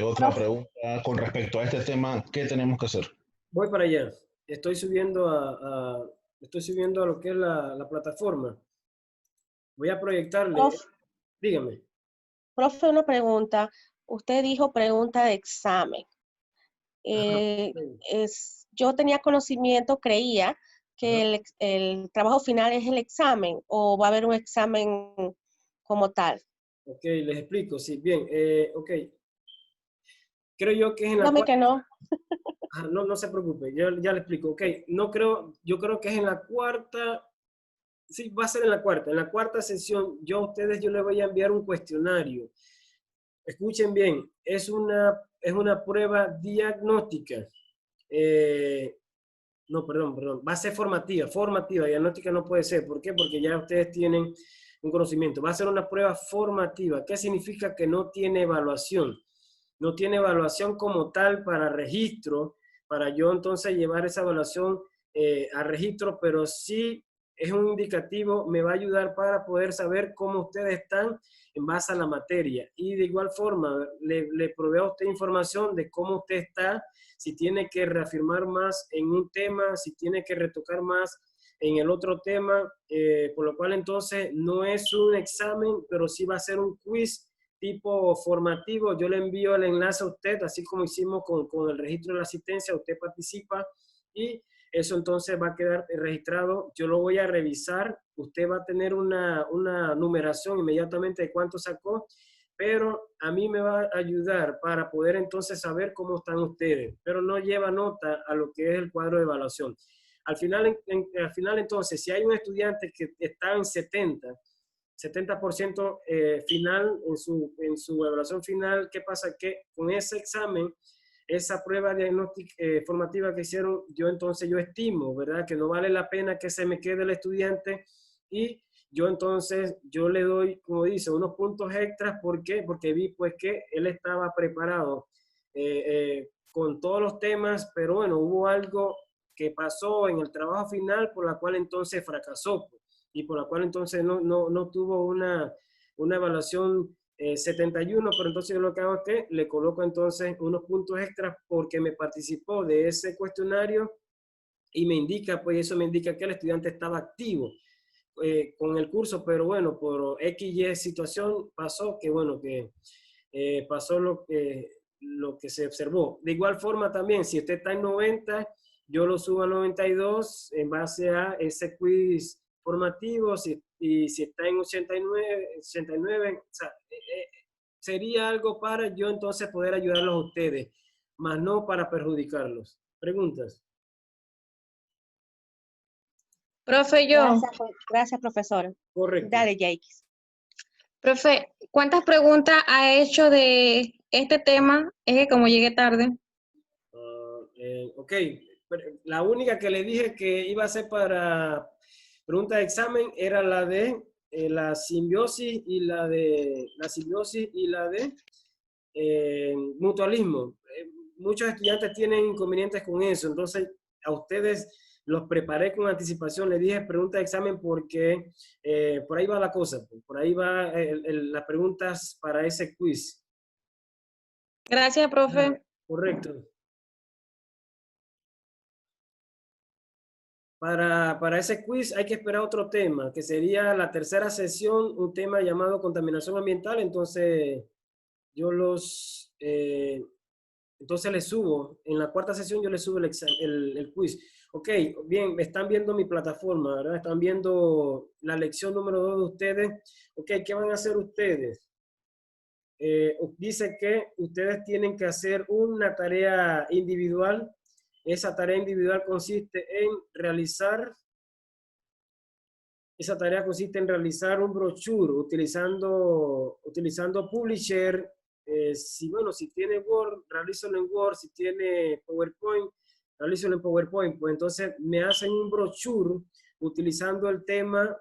Otra pregunta con respecto a este tema, ¿qué tenemos que hacer? Voy para allá. Estoy subiendo a lo que es la plataforma. Voy a proyectarle. Profe, Dígame. profe, una pregunta. Usted dijo pregunta de examen. Yo tenía conocimiento, creía que el trabajo final es el examen o va a haber un examen como tal. Ok, les explico. Sí, bien. Ok. Creo yo que es en la Dígame cuarta. que no. No se preocupe, yo ya le explico. Ok, no creo, yo creo que es en la cuarta. Sí, va a ser en la cuarta. En la cuarta sesión, yo a ustedes yo les voy a enviar un cuestionario. Escuchen bien, es una prueba diagnóstica. No, perdón. Va a ser formativa. Diagnóstica no puede ser. ¿Por qué? Porque ya ustedes tienen un conocimiento. Va a ser una prueba formativa. ¿Qué significa que no tiene evaluación? No tiene evaluación como tal para registro, para yo entonces llevar esa evaluación a registro, pero sí es un indicativo, me va a ayudar para poder saber cómo ustedes están en base a la materia. Y de igual forma, le proveo a usted información de cómo usted está, si tiene que reafirmar más en un tema, si tiene que retocar más en el otro tema, por lo cual entonces no es un examen, pero sí va a ser un quiz tipo formativo. Yo le envío el enlace a usted, así como hicimos con el registro de la asistencia, usted participa y eso entonces va a quedar registrado. Yo lo voy a revisar, usted va a tener una numeración inmediatamente de cuánto sacó, pero a mí me va a ayudar para poder entonces saber cómo están ustedes, pero no lleva nota a lo que es el cuadro de evaluación. Al final entonces, si hay un estudiante que está en 70% final en su evaluación final, ¿qué pasa? Que con ese examen, esa prueba diagnóstica formativa que hicieron, yo estimo, ¿verdad? Que no vale la pena que se me quede el estudiante y yo le doy, como dice, unos puntos extras. ¿Por qué? Porque vi pues que él estaba preparado con todos los temas, pero bueno, hubo algo que pasó en el trabajo final por la cual entonces fracasó y por la cual entonces no tuvo una evaluación 71, pero entonces yo lo que hago es que le coloco entonces unos puntos extras porque me participó de ese cuestionario y me indica, pues eso me indica que el estudiante estaba activo con el curso, pero bueno, por XY situación pasó que bueno, que pasó lo que se observó. De igual forma también, si usted está en 90, yo lo subo a 92 en base a ese quiz formativo, y si está en 89 o sea, sería algo para yo entonces poder ayudarlos a ustedes, más no para perjudicarlos. ¿Preguntas? Profe, yo. Gracias, profesora. Correcto. Dale, Jakes. Profe, ¿cuántas preguntas ha hecho de este tema? Es que como llegué tarde. Ok, la única que le dije que iba a ser para pregunta de examen era la de la simbiosis y la de mutualismo. Muchos estudiantes tienen inconvenientes con eso, entonces a ustedes los preparé con anticipación. Le dije pregunta de examen porque por ahí va la cosa, por ahí va las preguntas para ese quiz. Gracias, profe. Correcto. Para ese quiz hay que esperar otro tema, que sería la tercera sesión, un tema llamado contaminación ambiental. Entonces, entonces les subo, en la cuarta sesión yo les subo el quiz. Ok, bien, están viendo mi plataforma, ¿verdad? Están viendo la lección número 2 de ustedes. Ok, ¿qué van a hacer ustedes? dice que ustedes tienen que hacer una tarea individual. Esa tarea individual consiste en realizar un brochure utilizando Publisher. Si tiene Word, realízalo en Word. Si tiene PowerPoint, realízalo en PowerPoint. Pues entonces me hacen un brochure utilizando el tema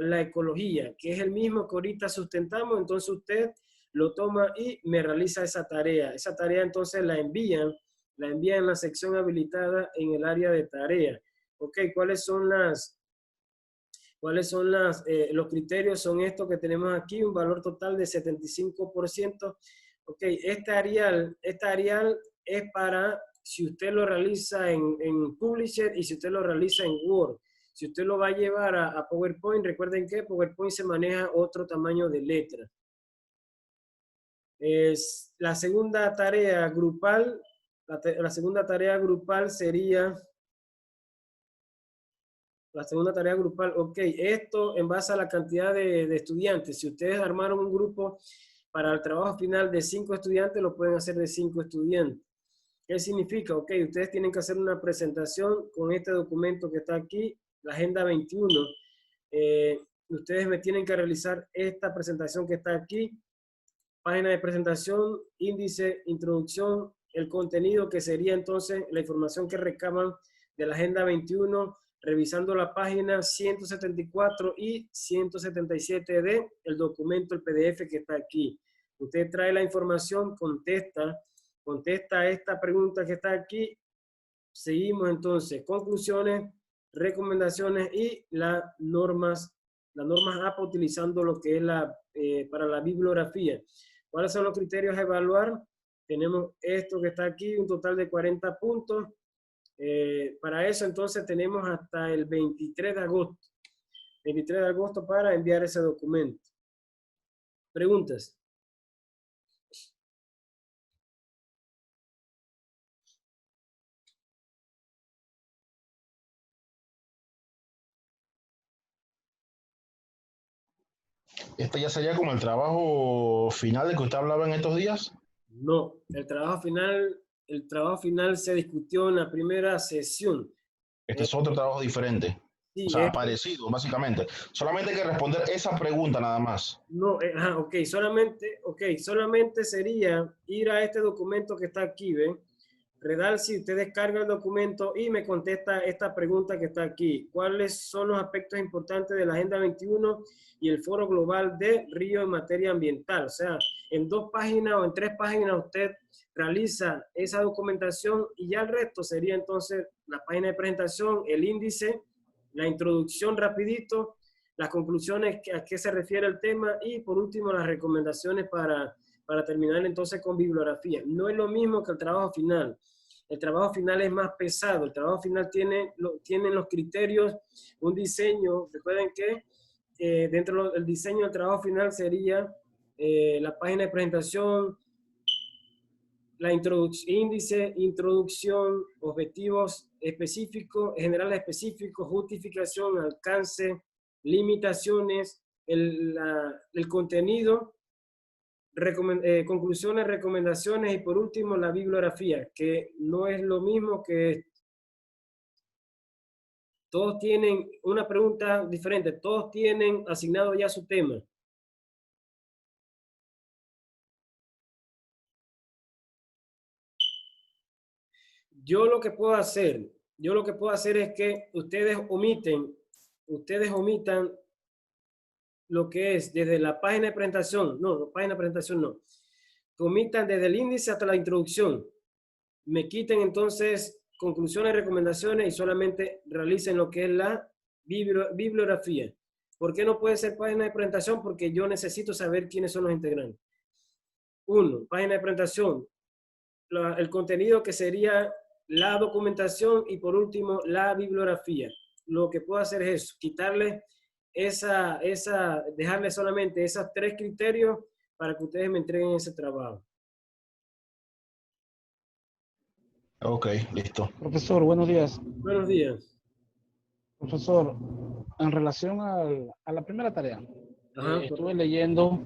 la ecología, que es el mismo que ahorita sustentamos. Entonces usted lo toma y me realiza esa tarea. Esa tarea entonces la envían en la sección habilitada en el área de tarea. Ok, ¿cuáles son los criterios? Son estos que tenemos aquí, un valor total de 75%. Ok, esta Arial es para si usted lo realiza en Publisher y si usted lo realiza en Word. Si usted lo va a llevar a PowerPoint, recuerden que PowerPoint se maneja otro tamaño de letra. La segunda tarea grupal sería... La segunda tarea grupal, ok, esto en base a la cantidad de estudiantes. Si ustedes armaron un grupo para el trabajo final de 5 estudiantes, lo pueden hacer de 5 estudiantes. ¿Qué significa? Ok, ustedes tienen que hacer una presentación con este documento que está aquí, la Agenda 21. Ustedes me tienen que realizar esta presentación que está aquí. Página de presentación, índice, introducción, el contenido que sería entonces la información que recaban de la Agenda 21, revisando la página 174 y 177 de el documento, el PDF que está aquí. Usted trae la información, contesta esta pregunta que está aquí. Seguimos entonces, conclusiones, recomendaciones y las normas APA utilizando lo que es para la bibliografía. ¿Cuáles son los criterios a evaluar? Tenemos esto que está aquí, un total de 40 puntos. Para eso entonces tenemos hasta el 23 de agosto. 23 de agosto para enviar ese documento. ¿Preguntas? ¿Este ya sería como el trabajo final del que usted hablaba en estos días? No, el trabajo final se discutió en la primera sesión. Este es otro trabajo diferente. Sí, O sea, parecido, básicamente. Solamente hay que responder esa pregunta nada más. No, solamente sería ir a este documento que está aquí, ¿ven? Redalsi, usted descarga el documento y me contesta esta pregunta que está aquí. ¿Cuáles son los aspectos importantes de la Agenda 21 y el Foro Global de Río en materia ambiental? O sea, en 2 páginas o en 3 páginas usted realiza esa documentación y ya el resto sería entonces la página de presentación, el índice, la introducción rapidito, las conclusiones a qué se refiere el tema y por último las recomendaciones para terminar entonces con bibliografía. No es lo mismo que el trabajo final. El trabajo final es más pesado. El trabajo final tiene los criterios, un diseño. Recuerden que dentro del diseño del trabajo final sería la página de presentación, la índice, introducción, objetivos específicos, generales específicos, justificación, alcance, limitaciones, el contenido, conclusiones, recomendaciones y por último la bibliografía, que no es lo mismo que todos tienen una pregunta diferente, todos tienen asignado ya su tema. Yo lo que puedo hacer es que ustedes omitan lo que es desde la página de presentación, que omitan desde el índice hasta la introducción, me quiten entonces conclusiones, recomendaciones y solamente realicen lo que es la bibliografía. ¿Por qué no puede ser página de presentación? Porque yo necesito saber quiénes son los integrantes. 1, página de presentación, el contenido que sería la documentación y por último la bibliografía. Lo que puedo hacer es eso, quitarle dejarle solamente esos 3 criterios para que ustedes me entreguen ese trabajo. Ok, listo. Profesor, buenos días. Buenos días. Profesor, en relación a la primera tarea, Ajá, estuve leyendo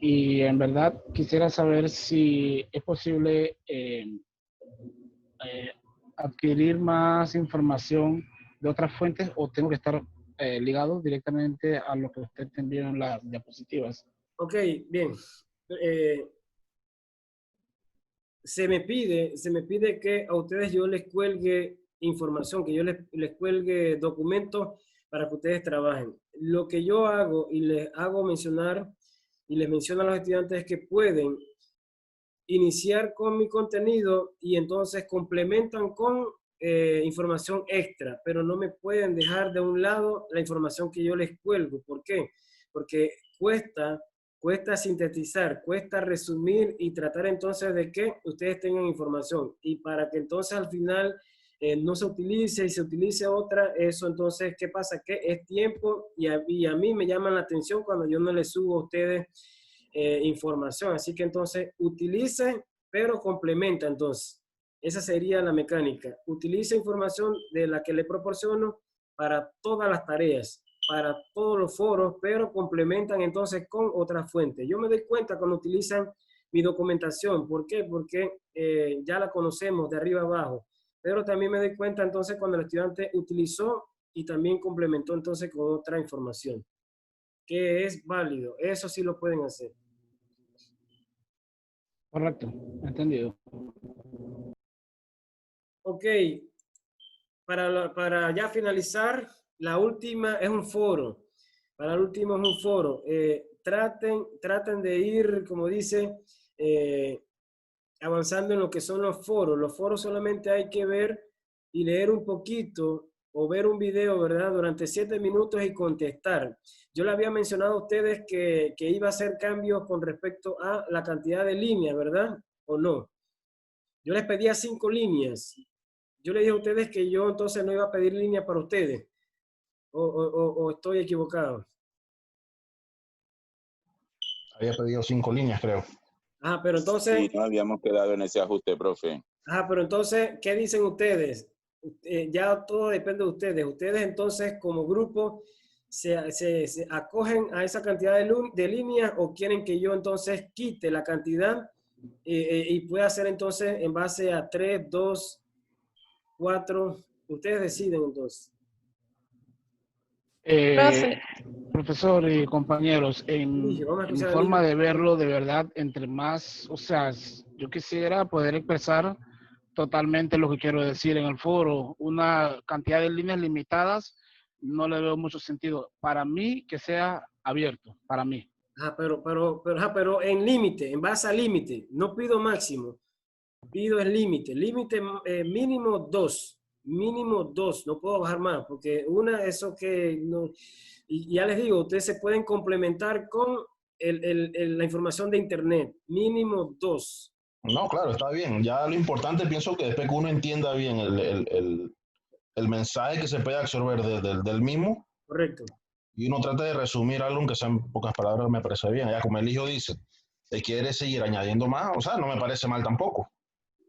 Y en verdad quisiera saber si es posible adquirir más información de otras fuentes o tengo que estar ligado directamente a lo que usted te envió en las diapositivas. Ok, bien. Eh, se me pide que a ustedes yo les cuelgue información, que yo les cuelgue documentos para que ustedes trabajen. Lo que yo hago y les hago mencionar y les menciono a los estudiantes es que pueden iniciar con mi contenido y entonces complementan con información extra, pero no me pueden dejar de un lado la información que yo les cuelgo. ¿Por qué? Porque cuesta sintetizar, cuesta resumir y tratar entonces de que ustedes tengan información. Y para que entonces al final no se utilice y se utilice otra, eso entonces, ¿qué pasa? Que es tiempo y a mí me llama la atención cuando yo no les subo a ustedes información. Así que entonces utilice, pero complementa entonces. Esa sería la mecánica. Utilice información de la que le proporciono para todas las tareas, para todos los foros, pero complementan entonces con otras fuentes. Yo me doy cuenta cuando utilizan mi documentación. ¿Por qué? Porque ya la conocemos de arriba abajo. Pero también me doy cuenta entonces cuando el estudiante utilizó y también complementó entonces con otra información, que es válido. Eso sí lo pueden hacer. Correcto, entendido. Ok, para ya finalizar, la última es un foro. Para el último es un foro. Traten de ir, como dice, avanzando en lo que son los foros. Los foros solamente hay que ver y leer un poquito o ver un video, ¿verdad? Durante 7 minutos y contestar. Yo le había mencionado a ustedes que iba a hacer cambios con respecto a la cantidad de líneas, ¿verdad? ¿O no? Yo les pedía 5 líneas. Yo le dije a ustedes que yo entonces no iba a pedir líneas para ustedes. ¿O estoy equivocado? Había pedido 5 líneas, creo. Ajá, pero entonces... Sí, no habíamos quedado en ese ajuste, profe. Ajá, pero entonces, ¿qué dicen ustedes? Ya todo depende de ustedes. Ustedes entonces como grupo se acogen a esa cantidad de líneas o quieren que yo entonces quite la cantidad y pueda hacer entonces en base a 3, 2, 4. Ustedes deciden entonces. Profe, Profesor y compañeros, Elige, vamos a en mi escuchar a forma Elige. de verlo, de verdad, entre más, o sea, yo quisiera poder expresar totalmente lo que quiero decir en el foro. Una cantidad de líneas limitadas, no le veo mucho sentido. Para mí, que sea abierto, para mí. Ajá, pero en límite, en base a límite. No pido máximo, pido el límite. Límite mínimo 2. Mínimo 2. No puedo bajar más, porque una, eso que no... Y ya les digo, ustedes se pueden complementar con la información de internet. Mínimo 2. No, claro, está bien. Ya lo importante pienso que después que uno entienda bien el mensaje que se puede absorber del mismo Correcto. y uno trata de resumir algo aunque sean pocas palabras, me parece bien. Ya como el hijo dice, si quiere seguir añadiendo más, o sea, no me parece mal tampoco.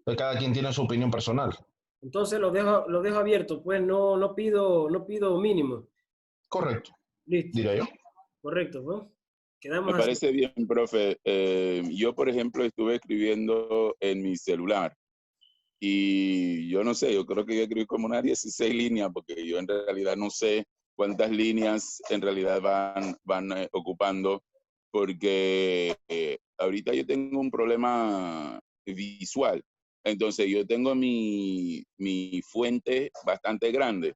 Pues cada quien tiene su opinión personal. Entonces lo dejo abierto, pues no pido mínimo. Correcto, Listo. diría yo. Correcto, ¿no? Quedamos Me así. parece bien, profe. Yo, por ejemplo, estuve escribiendo en mi celular y yo no sé, yo creo que yo escribí como unas 16 líneas porque yo en realidad no sé cuántas líneas en realidad van ocupando porque ahorita yo tengo un problema visual. Entonces yo tengo mi fuente bastante grande.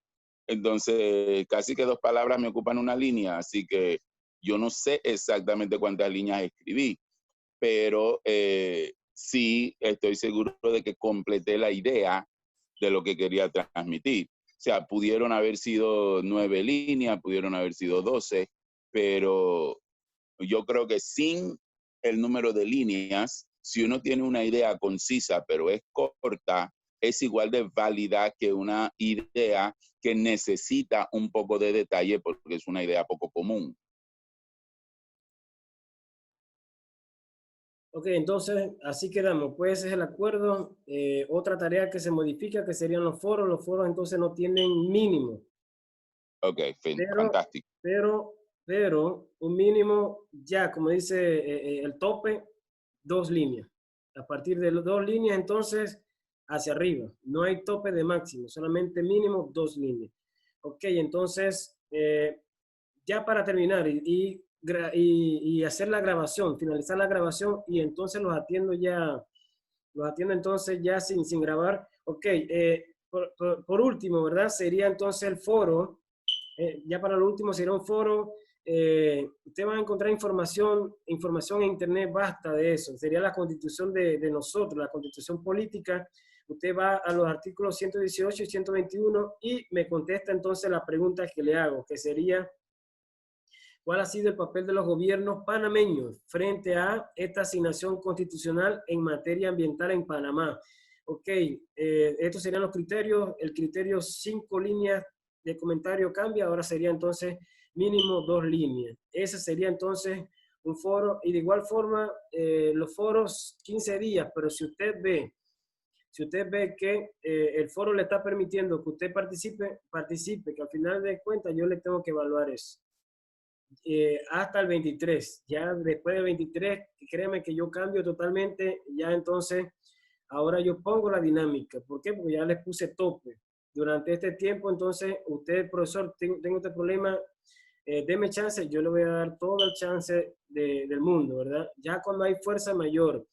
Entonces casi que 2 palabras me ocupan una línea, así que yo no sé exactamente cuántas líneas escribí, pero sí estoy seguro de que completé la idea de lo que quería transmitir. O sea, pudieron haber sido 9 líneas, pudieron haber sido 12, pero yo creo que sin el número de líneas, si uno tiene una idea concisa, pero es corta, es igual de válida que una idea que necesita un poco de detalle porque es una idea poco común. Ok, entonces así quedamos. Pues ese es el acuerdo. Otra tarea que se modifica, que serían los foros. Los foros entonces no tienen mínimo. Ok, Pero, fantástico. pero un mínimo ya, como dice el tope, 2 líneas. A partir de las 2 líneas, entonces, hacia arriba. No hay tope de máximo, solamente mínimo 2 líneas. Ok, entonces, ya para terminar y hacer la grabación, finalizar la grabación, y entonces los atiendo entonces ya sin grabar. Ok, por último, ¿verdad? Sería entonces el foro. Ya para lo último sería un foro. Usted va a encontrar información en internet, basta de eso. Sería la constitución de nosotros, la constitución política. Usted va a los artículos 118 y 121 y me contesta entonces la pregunta que le hago, que sería: ¿cuál ha sido el papel de los gobiernos panameños frente a esta asignación constitucional en materia ambiental en Panamá? Ok, estos serían los criterios. El criterio 5 líneas de comentario cambia, ahora sería entonces mínimo 2 líneas. Ese sería entonces un foro, y de igual forma los foros 15 días, pero si usted ve que el foro le está permitiendo que usted participe, que al final de cuentas yo le tengo que evaluar eso. Hasta el 23, ya después del 23, créeme que yo cambio totalmente, ya entonces, ahora yo pongo la dinámica. ¿Por qué? Porque ya les puse tope. Durante este tiempo, entonces, usted, profesor, tengo este problema, deme chance, yo le voy a dar todo el chance del mundo, ¿verdad? Ya cuando hay fuerza mayor,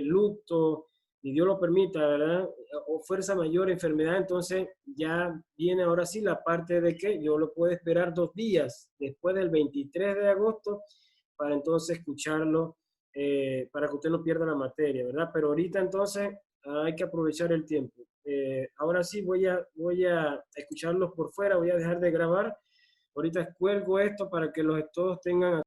luto, y Dios lo permita, ¿verdad? O fuerza mayor, enfermedad, entonces ya viene ahora sí la parte de que yo lo puedo esperar 2 días después del 23 de agosto para entonces escucharlo, para que usted no pierda la materia, ¿verdad? Pero ahorita entonces hay que aprovechar el tiempo. Ahora sí voy a escucharlos por fuera, voy a dejar de grabar. Ahorita cuelgo esto para que todos tengan